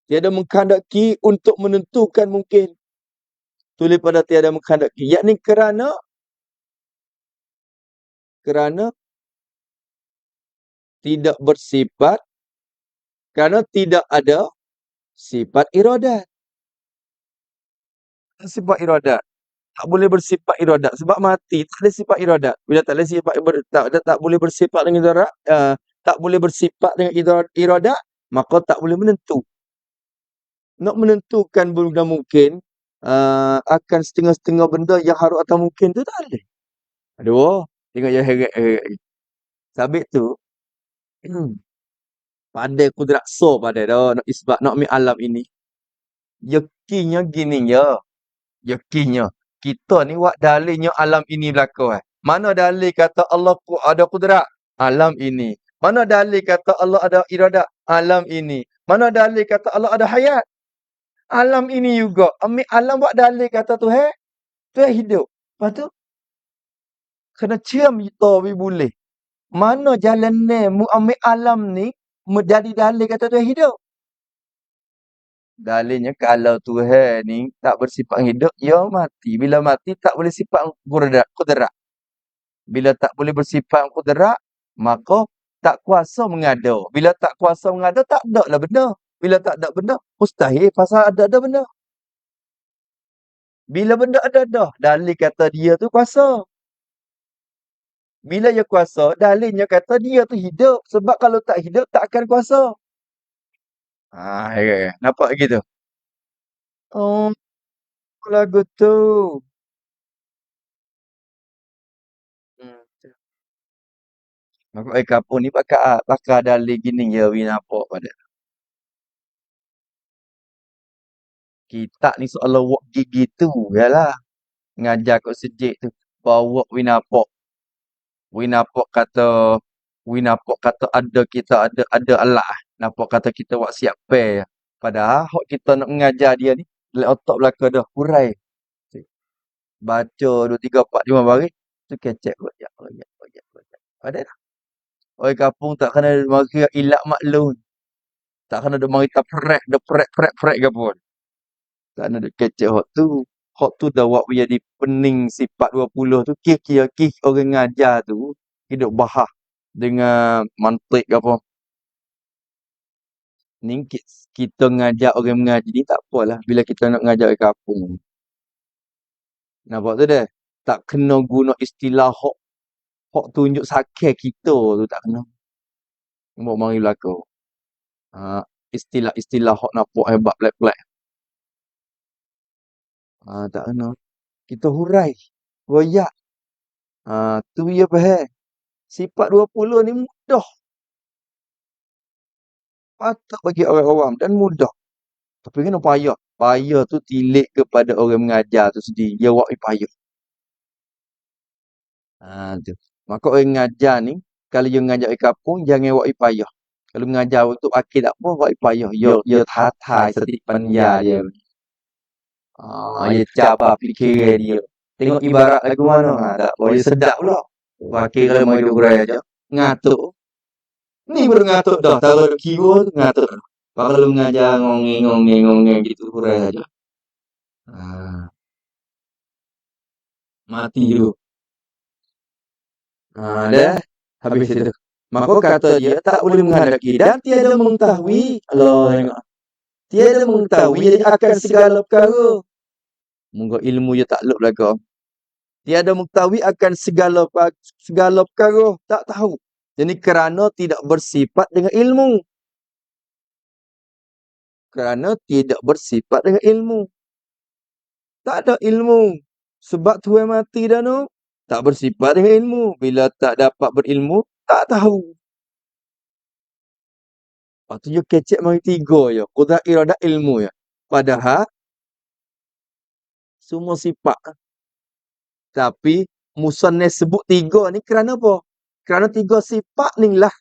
Tiada menghendaki untuk menentukan mungkin. Tulis pada tiada menghendaki. Yakni kerana tidak bersifat, kerana tidak ada sifat iradat. Sifat iradat. Tak boleh bersifat iradat. Sebab mati, tak ada sifat iradat. Bila tak ada sifat tak boleh bersifat dengan iradat, tak boleh bersifat dengan iradat, maka tak boleh menentu. Nak menentukan benda mungkin, akan setengah-setengah benda yang harus atau mungkin tu tak boleh. Aduh, tengok je heret-heret. Sabit tu, pandai kudrat so pandai dah nak isbat nak ambil alam ini. Yakinnya gini ya. Yakinnya kita ni buat dalilnya alam ini berlaku. Mana dalil kata Allah ada kudrat? Alam ini. Mana dalil kata Allah ada iradat? Alam ini. Mana dalil kata Allah ada hayat? Alam ini juga. Ambil alam buat dalil kata Tuhan. Tuhan hidup. Lepas tu kena cium kita boleh. Mana jalan ni mu ambil alam ni menjadi dalil kata Tuhan hidup? Dalilnya kalau Tuhan ni tak bersifat hidup, ya mati. Bila mati tak boleh sifat kudrat. Bila tak boleh bersifat kudrat, maka tak kuasa mengada. Bila tak kuasa mengada, tak ada lah benda. Bila tak ada benda, mustahil pasal ada benda. Bila benda ada dah, dalil kata dia tu kuasa. Bila dia kuasa, dalilnya kata dia tu hidup. Sebab kalau tak hidup, tak akan kuasa. Nampak gitu? Oh, lagu tu. Maka kapur ni pakai dalil gini je win nampak pada. Kita ni seolah wak gigi tu yalah. Ngajar kat sejik tu. Bawa win nampak. Win nampak kata ada kita ada alat. Nampak kata kita wak siap pair. Padahal hak kita nak mengajar dia ni lek otak belaka dah hurai. Baca 2 3 4 5 baris tu kecek rojak. Ada tak? Oi kapung tak kena mari ilak maklum. Tak kena ada mari taprek, dah prek ke pun. Tak kena ada kecek hak tu. Hak tu dah wak jadi pening sifat 20 tu. Kih orang ngajar tu hidup bahah dengan mantik ke apa. Ni kita ngajak orang mengaji ni tak apalah bila kita nak ngajar ke kampung. Nampak tu dah? Tak kena guna istilah hak tunjuk sakit kita tu tak kena. Nampak mari belaka. Istilah hak nampak hebat pelak-pelak. Tak kena. Kita hurai. Royak. Tu ya faham. Sifat 20 ni mudah. Patut bagi orang awam dan mudah. Tapi kena payah. Payah tu tilik kepada orang mengajar tu sendiri. Dia buat payah. Tu. Maka orang mengajar ni, kalau dia mengajar di kampung, jangan buat payah. Kalau mengajar untuk akhir tak apa, buat payah. Dia tatai setipan dia. Dia cabar fikiran dia. Tengok ibarat lagu mana. Tak boleh sedap pula. Wakil kalau mau hidup raya aja. Ngatuk. Ni baru ngatuk dah. Taruh kira tu ngatuk. Kalau mengajar ngongeng gitu hurai aja. Mati hidup. Dah. Habis itu. Maka kata dia tak boleh menghadapi dan tiada mengetahui. Allah tengok. Tiada mengetahui akan segala perkara. Moga ilmu dia tak lep lagi. Tiada mengetahui akan segala perkara. Tak tahu. Jadi kerana tidak bersifat dengan ilmu. Kerana tidak bersifat dengan ilmu. Tak ada ilmu. Sebab Tuhan mati dah tu. Tak bersifat dengan ilmu. Bila tak dapat berilmu, tak tahu. Lepas tu dia kecek mari tiga je. Qudrat, iradah, ilmu je. Padahal, semua sifat. Tapi, musannif sebut tiga ni kerana apa? Kerana tiga sifat ni lah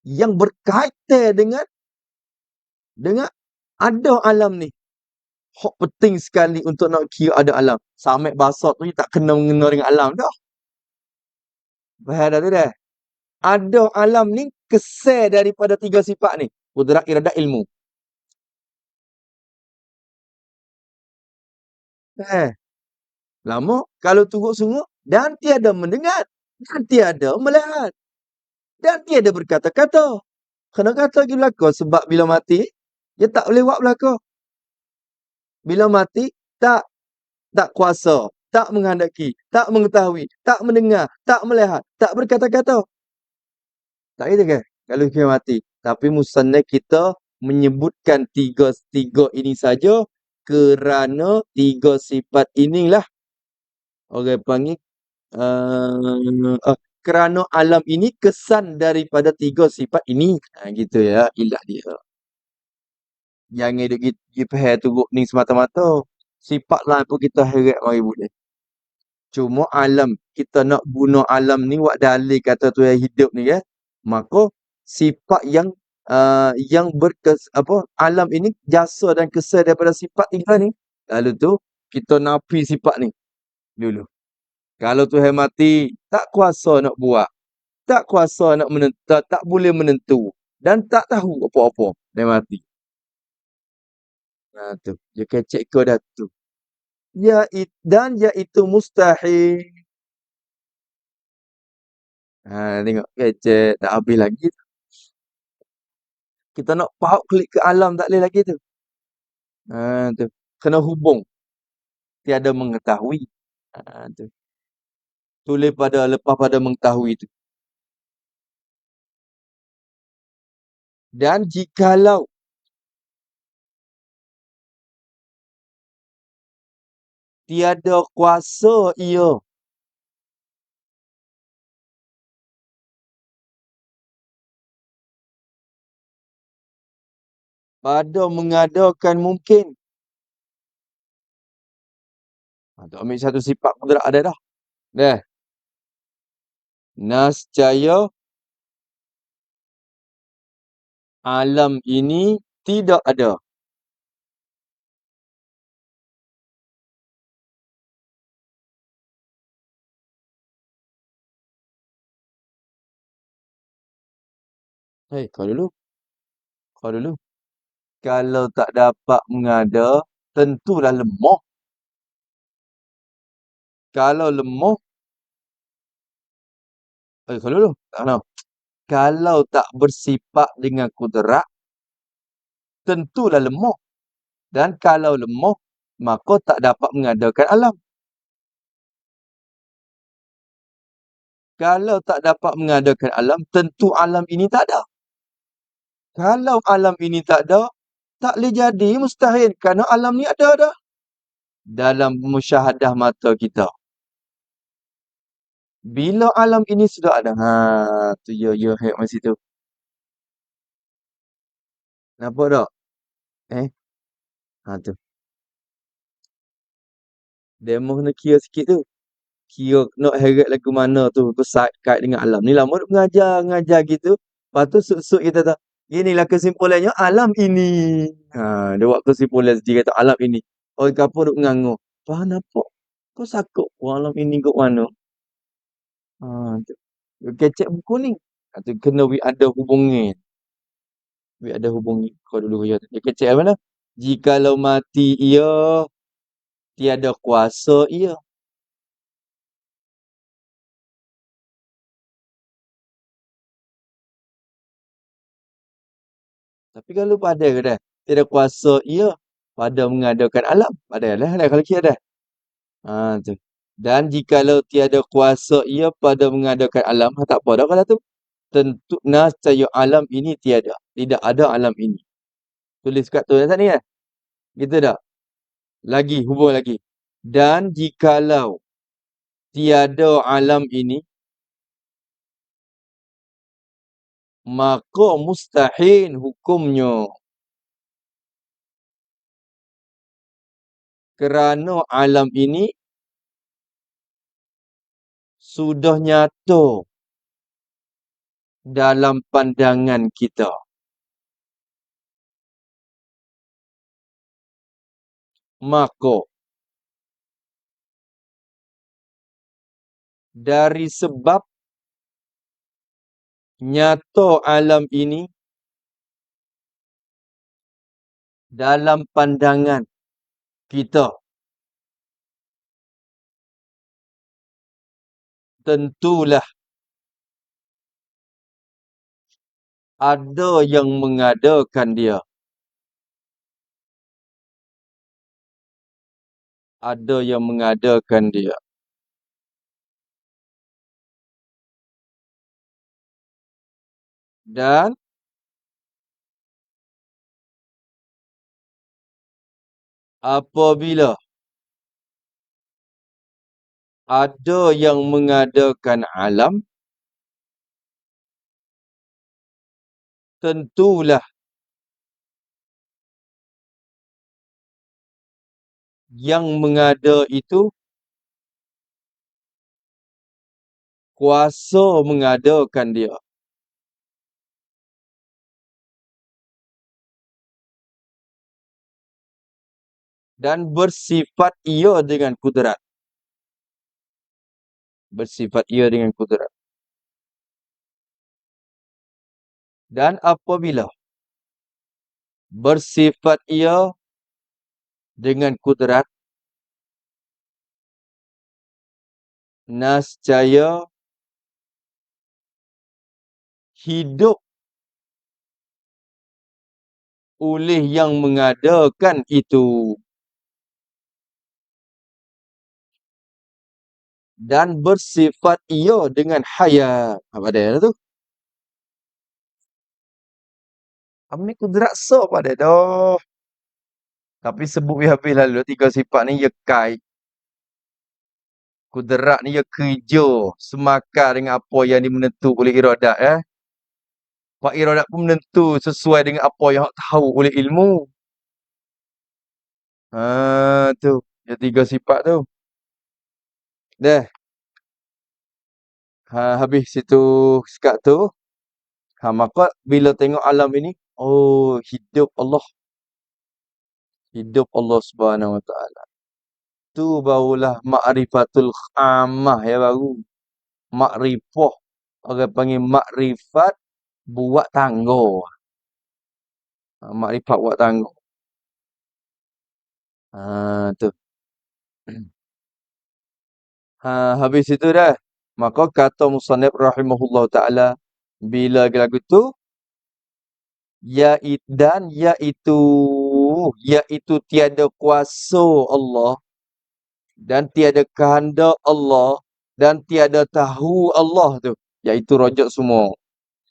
yang berkaitan dengan ada alam ni. Hak penting sekali untuk nak kira ada alam. Sampai bahasa tu tak kena mengena dengan alam dah. Faham dah tu dah? Ada alam ni kesal daripada tiga sifat ni. Qudrat, iradah, ilmu. Lama, kalau turut sungguh, dan tiada mendengar, dan tiada melihat, dan tiada berkata-kata. Kena kata lagi belakang sebab bila mati, dia tak boleh buat belakang. Bila mati, tak kuasa, tak menghendaki, tak mengetahui, tak mendengar, tak melihat, tak berkata-kata. Tak gitu kan? Kalau kita mati. Tapi musannaf kita menyebutkan tiga ini saja kerana tiga sifat inilah orang panggil kerana alam ini kesan daripada tiga sifat ini. Gitu ya, ilah dia. Jangan duk pergi faham turut ni semata-mata. Sifat lain pun kita heret mari boleh. Cuma alam, kita nak guna alam ni buat dalil kata tu yang hidup ni kan. Maka sifat yang alam ini jasa dan kesan daripada sifat tiga ni. Lalu tu kita nafi sifat ni dulu. Kalau Tuhan mati, tak kuasa nak buat. Tak kuasa nak menentu, tak boleh menentu. Dan tak tahu apa-apa. Dia mati. Tu. Dia kecek ke dah tu. Dan iaitu mustahil. Tengok. Kecek. Tak habis lagi tu. Kita nak paut klik ke alam tak boleh lagi tu. Tu. Kena hubung. Tiada mengetahui. Tu. Tulis lepas pada mengetahui tu. Dan jikalau tiada kuasa ia pada mengadakan mungkin. Tu ambil satu sifat kudrat ada dah. Dah. Nascaya alam ini tidak ada. Kau dulu. Kalau tak dapat mengada, tentulah lemah. Kalau lemah, kau dulu. Tak nak. Kalau tak bersifat dengan kudrat, tentulah lemah. Dan kalau lemah, maka tak dapat mengadakan alam. Kalau tak dapat mengadakan alam, tentu alam ini tak ada. Kalau alam ini tak ada, tak boleh jadi, mustahil. Kerana alam ni ada dah. Dalam musyahadah mata kita. Bila alam ini sudah ada. Tu ya, masa tu. Nampak tak? Tu. Demo kena kira sikit tu. Kira nak heret lagu mana tu. Kait dengan alam. Ni lama duk mengajar gitu. Lepas tu sud-sud kita tak. Inilah kesimpulannya alam ini. Dia buat kesimpulan sendiri kata alam ini. Orang kapal duk mengangur. Faham nampak? Kau sakut alam ini kot mana? Tu. Kecek buku ni. Tu kena ada hubungan. Ada hubungan. Kau dulu dia kecek mana? Jikalau mati ia, tiada kuasa ia. Tapi kalau pada ke dah, tiada kuasa ia pada mengadakan alam. Padalah dah kalau kira dah. Tu. Dan jikalau tiada kuasa ia pada mengadakan alam, tak apa dah kalau tu. Tentu nascaya alam ini tiada. Tidak ada alam ini. Tulis kat tu kat ni kan. Gitu dah. Lagi, hubung lagi. Dan jikalau tiada alam ini, maka mustahil hukumnya. Kerana alam ini sudah nyata dalam pandangan kita. Maka dari sebab nyata alam ini dalam pandangan kita, tentulah ada yang mengadakan dia. Ada yang mengadakan dia. Dan apabila ada yang mengadakan alam, tentulah yang mengada itu kuasa mengadakan dia. Dan bersifat ia dengan kudrat. Bersifat ia dengan kudrat. Dan apabila bersifat ia dengan kudrat, nascaya hidup oleh yang mengadakan itu. Dan bersifat ia dengan hayat. Apa dia tu? Apa ni kudrat so pada dah. Tapi sebut habis lalu tiga sifat ni ia kait. Kudrat ni ia kerja semakar dengan apa yang dimenentu oleh iradat Pak iradat pun menentu sesuai dengan apa yang hak tahu oleh ilmu. Tu. Yang tiga sifat tu. Dah. Habis situ sekat tu. Maka bila tengok alam ini, oh hidup Allah. Hidup Allah Subhanahu Wa Taala. Tu barulah ma'rifatul ammah ya baru. Makrifah. Orang panggil makrifat buat tangga. Makrifat buat tangga. Tu. Habis itu dah. Maka kata musannif rahimahullah ta'ala. Bila lagu tu. Yaitu tiada kuasa Allah. Dan tiada kehendak Allah. Dan tiada tahu Allah tu. Iaitu rojak semua.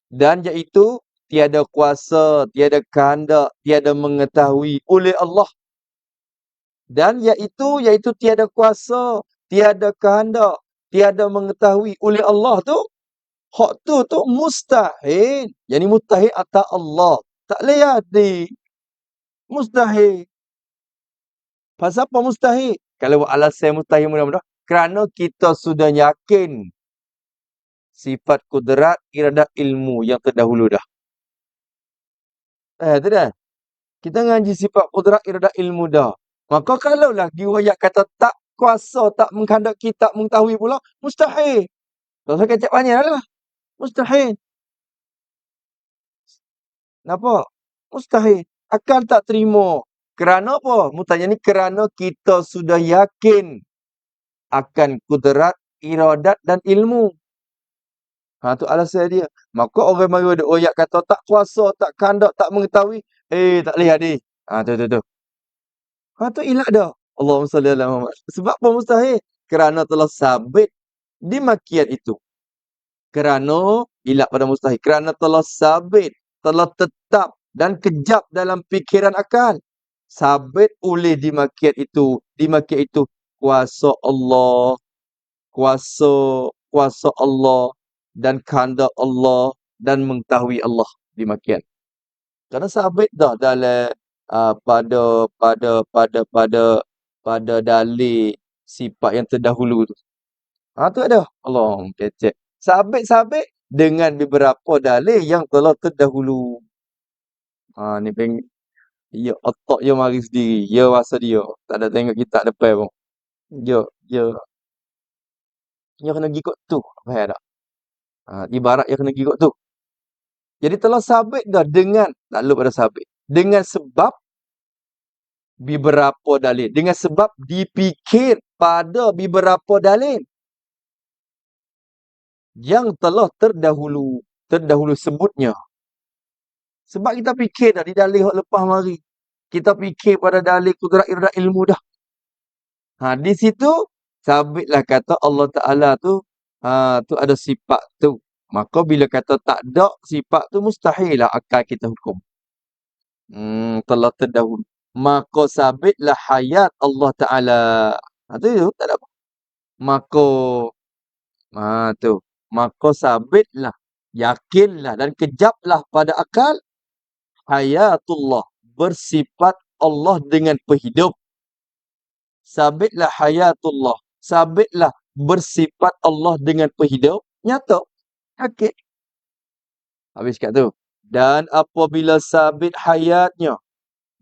Dan iaitu tiada kuasa, tiada kehendak, tiada mengetahui oleh Allah. Dan iaitu tiada kuasa, tiada kehendak, tiada mengetahui oleh Allah tu. Hak tu mustahil. Yang ni mustahil atas Allah. Tak boleh jadi. Mustahil. Pasal apa mustahil? Kalau alasan mustahil mudah-mudah. Kerana kita sudah yakin sifat kudrat, iradat ilmu yang terdahulu dah. Tu dah. Kita ngaji sifat kudrat, iradat ilmu dah. Maka kalaulah riwayat kata tak kuasa, tak menghendaki, tak mengetahui pula, mustahil. Tak usah kecap banyak lah. Mustahil. Nampak? Mustahil. Akal tak terima. Kerana apa? Mutanya ni kerana kita sudah yakin akan kudrat, iradat dan ilmu. Tu alasan dia. Maka orang mari ada ayat kata tak kuasa, tak kehendak, tak mengetahui. Tak boleh jadi. Tu. Tu ilak dah. Allahumma salli ala Muhammad. Sebab apa mustahil? Kerana telah sabit di makian itu. Kerana ilak pada mustahil. Kerana telah sabit, telah tetap dan kejap dalam fikiran akal. Sabit oleh dimakiat itu kuasa Allah, kuasa Allah dan kehendak Allah dan mengetahui Allah dimakiat. Kerana sabit dah dalam pada dalil sifat yang terdahulu tu. Tu ada. Allah kecek. Sabit dengan beberapa dalil yang telah terdahulu. Ni ya otak dia mari sendiri. Ya rasa dia. Tak ada tengok kitab depan pun. Ya, ya. Dia kena gikut tu. Faham tak? Ibarat dia kena gikut tu. Jadi telah sabit dah dengan, lalu pada sabit. Dengan sebab beberapa dalil. Dengan sebab dipikir pada beberapa dalil yang telah terdahulu sebutnya. Sebab kita fikir dah di dalil yang lepas mari. Kita fikir pada dalil kudrat irada ilmu dah. Di situ sabitlah kata Allah Ta'ala tu tu ada sifat tu. Maka bila kata tak ada sifat tu mustahil lah akal kita hukum. Telah terdahulu. Maka sabitlah hayat Allah Ta'ala. Tu tak ada apa. Maka sabitlah, yakinlah dan kejaplah pada akal hayatullah, bersifat Allah dengan penghidup. Sabitlah hayatullah, sabitlah bersifat Allah dengan penghidup. Nyata. Yakin. Habis kat tu. Dan apabila sabit hayatnya,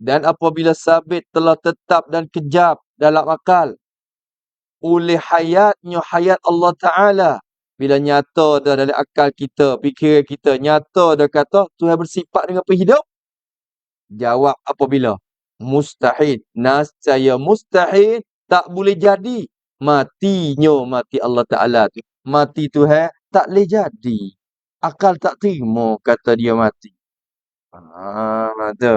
dan apabila sabit telah tetap dan kejap dalam akal oleh hayatnya, hayat Allah Ta'ala, bila nyata dah dalam akal kita, fikiran kita, nyata dah kata Tuhan bersifat dengan penghidup. Jawab apabila? Mustahil. Nascaya mustahil, tak boleh jadi. Matinya mati Allah Ta'ala tu. Mati Tuhan tak boleh jadi. Akal tak terima kata dia mati. Tu.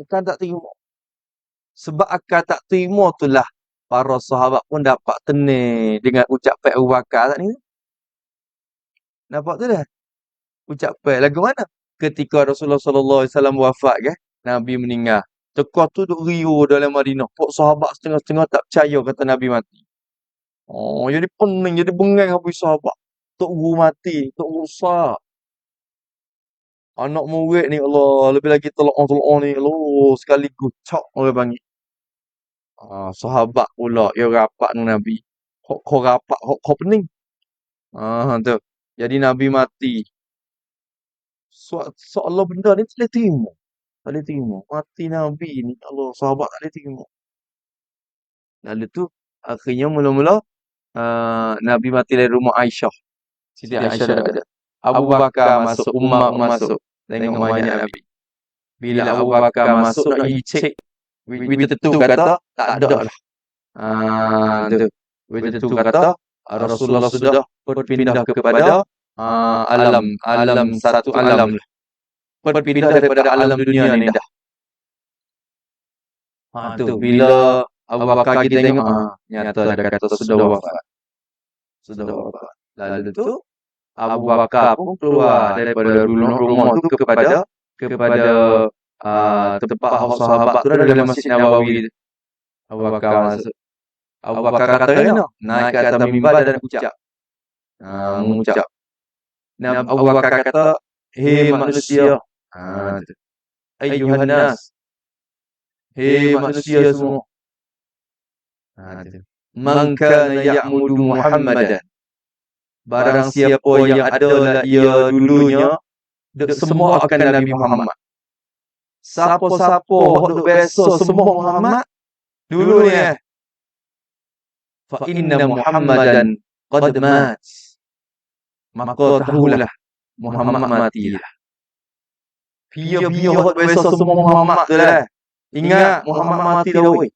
Akal tak terima. Sebab akal tak terima itulah para sahabat pun dapat tenang dengan ucapan Abu Bakar ni. Nampak tu dah? Ucapan lagu mana? Ketika Rasulullah sallallahu alaihi wasallam wafat kan, Nabi meninggal. Teka tu duk riuh dalam Madinah. Pok sahabat setengah-setengah tak percaya kata Nabi mati. Jadi pening, jadi bengang habis sahabat. Tok guru mati, tok guru besar. Anak murid ni Allah, lebih lagi telok-telok ni Allah, sekali gucak orang panggil. Sahabat pula dia rapat dengan Nabi. Kau rapat, kau pening. Tu. Jadi Nabi mati. Soal benda ni tak boleh terima. Tak boleh terima. Mati Nabi ni, Allah, sahabat tak boleh terima. Lalu tu, akhirnya mula-mula Nabi mati dari rumah Aisyah. Siti Aisyah dah ada. Abu Bakar masuk, Umar masuk. Tengok mayat Nabi. Bila Abu Bakar masuk, nak pergi cek. Kita tentu kata, tak ada lah. Tu. Kita tentu kata, Rasulullah sudah berpindah kepada alam satu alam lah. Berpindah daripada alam dunia ni dah. Tu. Bila Abu Bakar kita tengok, nyata dah kata sudah wafat. Sudah wafat. Lalu tu, Abu Bakar pun keluar daripada rumah tu kepada tempat sahabat tu dalam Masjid Nabawi. Abu Bakar masuk. Abu Bakar kata naik ke atas mimbar dan ucap. Mengucap. Abu Bakar kata, hei manusia. Ayyuhan nas. Hei manusia semua. Man kana ya'mudu Muhammadan. Barang siapa yang adalah ia dulunya, semua akan Nabi Muhammad. Siapa-siapa duk biasa sembah Muhammad dulu ni fa inna Muhammadan qad mat. Maka tahulah Muhammad matilah. Pia-pia duk biasa sembah Muhammad tu lah. Ingat Muhammad mati dah weh.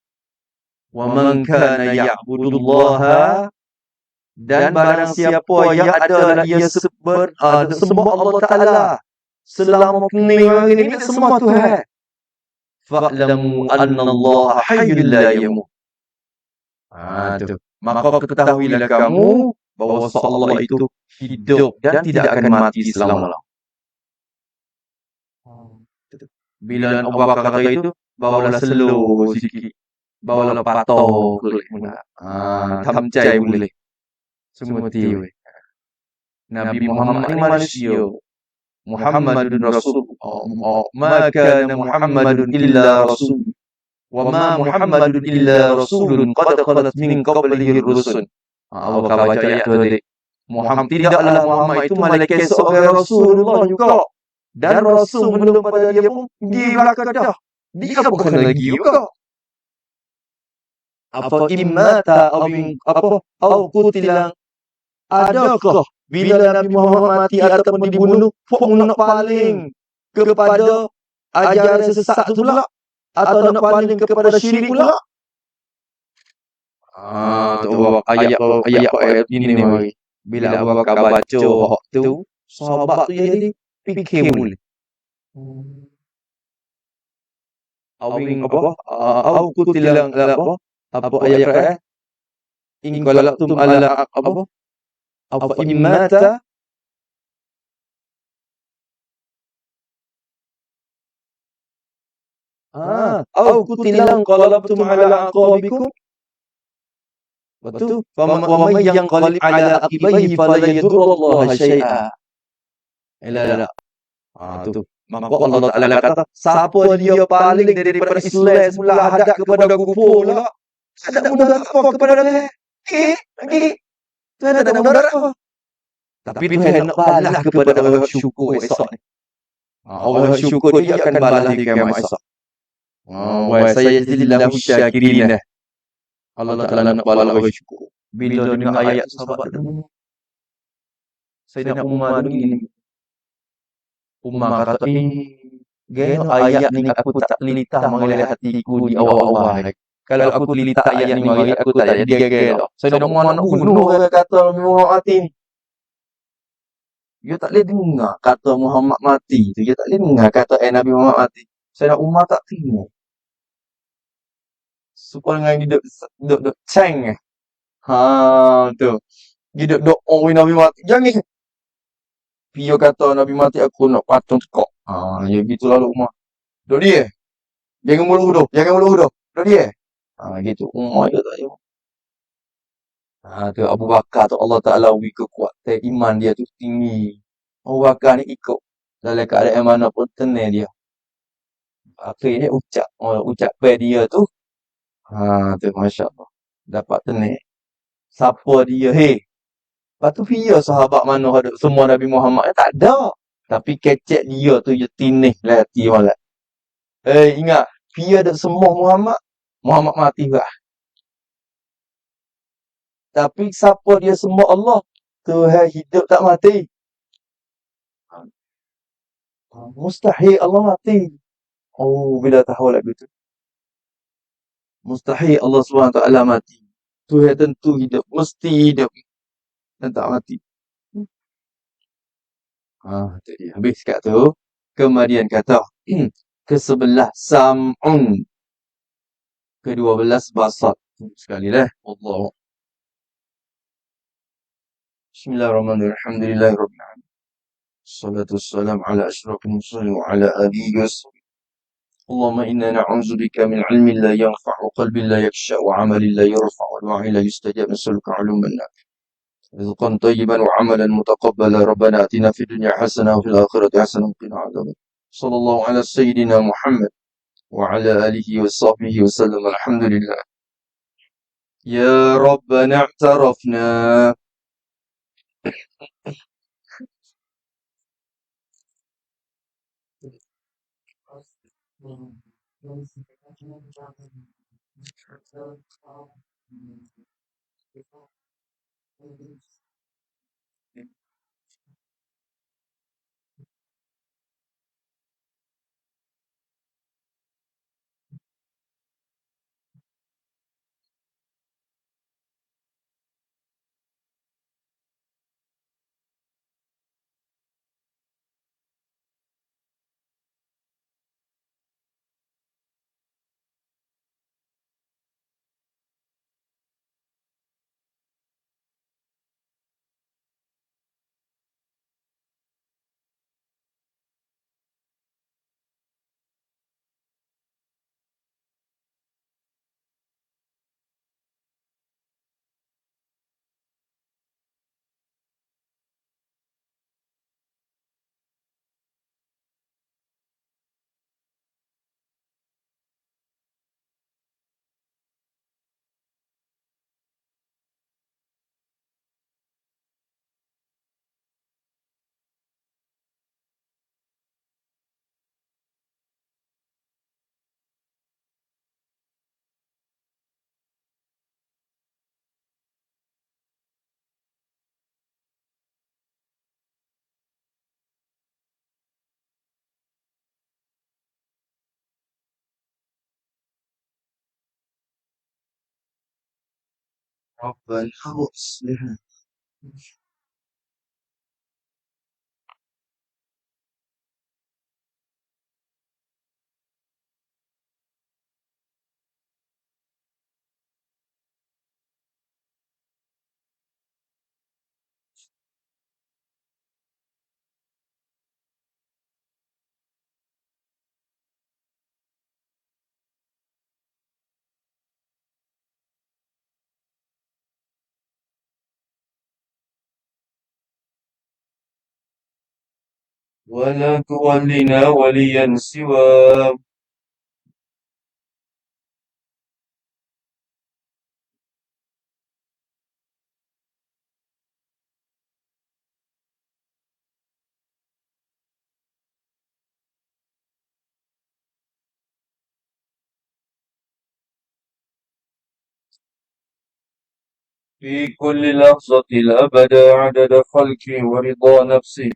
Wa man kana ya'budullaha, dan barang siapa yang adalah ia sembah Allah Ta'ala selama pening hari ni semua Tuhan. Fa'lamu anna Allah hayyul la yamut. Tu. Maka ketahuilah kamu bahawa Allah itu hidup dan tidak akan mati selama-lamanya. Bila Abu Bakar kata itu, bawalah slow sikit. Bawalah patok boleh. Tamcai boleh. Semua tiup. Nabi Muhammad ni manusia. Muhammadun Rasul. Maka Muhammadun illa Rasul. Wa ma Muhammadun illa Rasulun qad khalat min qablihi rusul. Abu Bakar baca ayat tu tadi. Tidaklah Muhammad itu malaikat seorang Rasulullah juga. Dan Rasul belum pada dia pun di belakang dah. Dia bukan lagi juga. Apa imata au kutilang, adakah bila Nabi Muhammad mati ataupun dibunuh pun nak paling kepada ajaran sesat tu pula, atau nak paling kepada syirik pula? Tu ayat ini mari. Bila Abu Bakar baca hak tu, sahabat tu jadi fikir mula. Awing au kutilang apa ayat Quran? In qalaqtum ala apa immata au kutilang qalabtum ala aqabikum. Betul. Wa may yanqalib ala aqibaihi fala yadurrullaha syai'a. Ila. Tu. Maka Allah Taala kata, siapa dia paling daripada Islam semula hadap kepada kufur pula, tak mudarat apa kepada dia. Tuhan tak mudarat apa. Tapi Tuhan nak balas kepada orang syukur esok ni. Orang syukur dia akan balas di kiamat esok. Wa sayajzillahu syakirin. Allah Taala nak balas orang syukur. Bila dengar ayat sahabat tu, Sayyidina Umar tu gini. Umar kata, geno ayat ni aku tak telita mengalih hatiku di awal-awal. Kalau aku telita ayat ni mari aku tak jadi dia gelo. Sayyidina Umar nak bunuh orang kata Muhammad mati. Dia tak boleh dengar kata Muhammad mati tu. Dia tak boleh dengar kata Nabi Muhammad mati. Sayyidina Umar tak terima. Supaya dengan duduk ceng. Tu. Dia duduk Nabi mati. Jangan. Dia kata Nabi mati aku nak patung tekok. Ya gitu lalu Umar. Duduk dia. Jangan mulu-mulu. Duduk dia. Gitu. Umar dia tak terima. Tu Abu Bakar tu Allah Ta'ala beri kekuatan iman dia tu tinggi. Abu Bakar ni ikut. Dalam keadaan mana pun tenang dia. Akhirnya ucap dia tu. Tu Masya Allah. Dapat tenang. Siapa dia? Lepas tu dia sahabat mana ada semua Nabi Muhammad? Tak ada. Tapi kecek dia tu je tinih lah hati malam. Ingat. Dia ada semua Muhammad. Muhammad mati lah. Tapi siapa dia semua Allah? Tuhan hidup tak mati. Mustahil Allah mati. Bila tahu lagu tu. Mustahil Allah SWT mati. Tuhan tentu hidup. Mesti hidup. Dan tak mati. Tu dia. Habis kat tu. Kemudian kata. Ke-11 Sam'un. Ke-12 Basat. Sekali lah. Allah. Bismillahirrahmanirrahim. Alhamdulillahirrahmanirrahim. Salatu wassalam ala ashrafil mursalin wa ala alihi wa sahbihi. اللهم إنا نعوذ بك من علم لا ينفع وقلب لا يخشع وعمل لا يرفع ودعاء لا يستجاب نسألك علوما نافعا رزقا طيبا وعملا متقبلا ربنا آتنا في الدنيا حسنة وفي الآخرة حسنة وقنا عذاب النار صلى الله على سيدنا محمد وعلى آله وصحبه وسلم الحمد لله يا ربنا اعترفنا ربنا واصلح ولا تولنا وليا سوى في كل لحظة أبدا عدد خلقه ورضا نفسه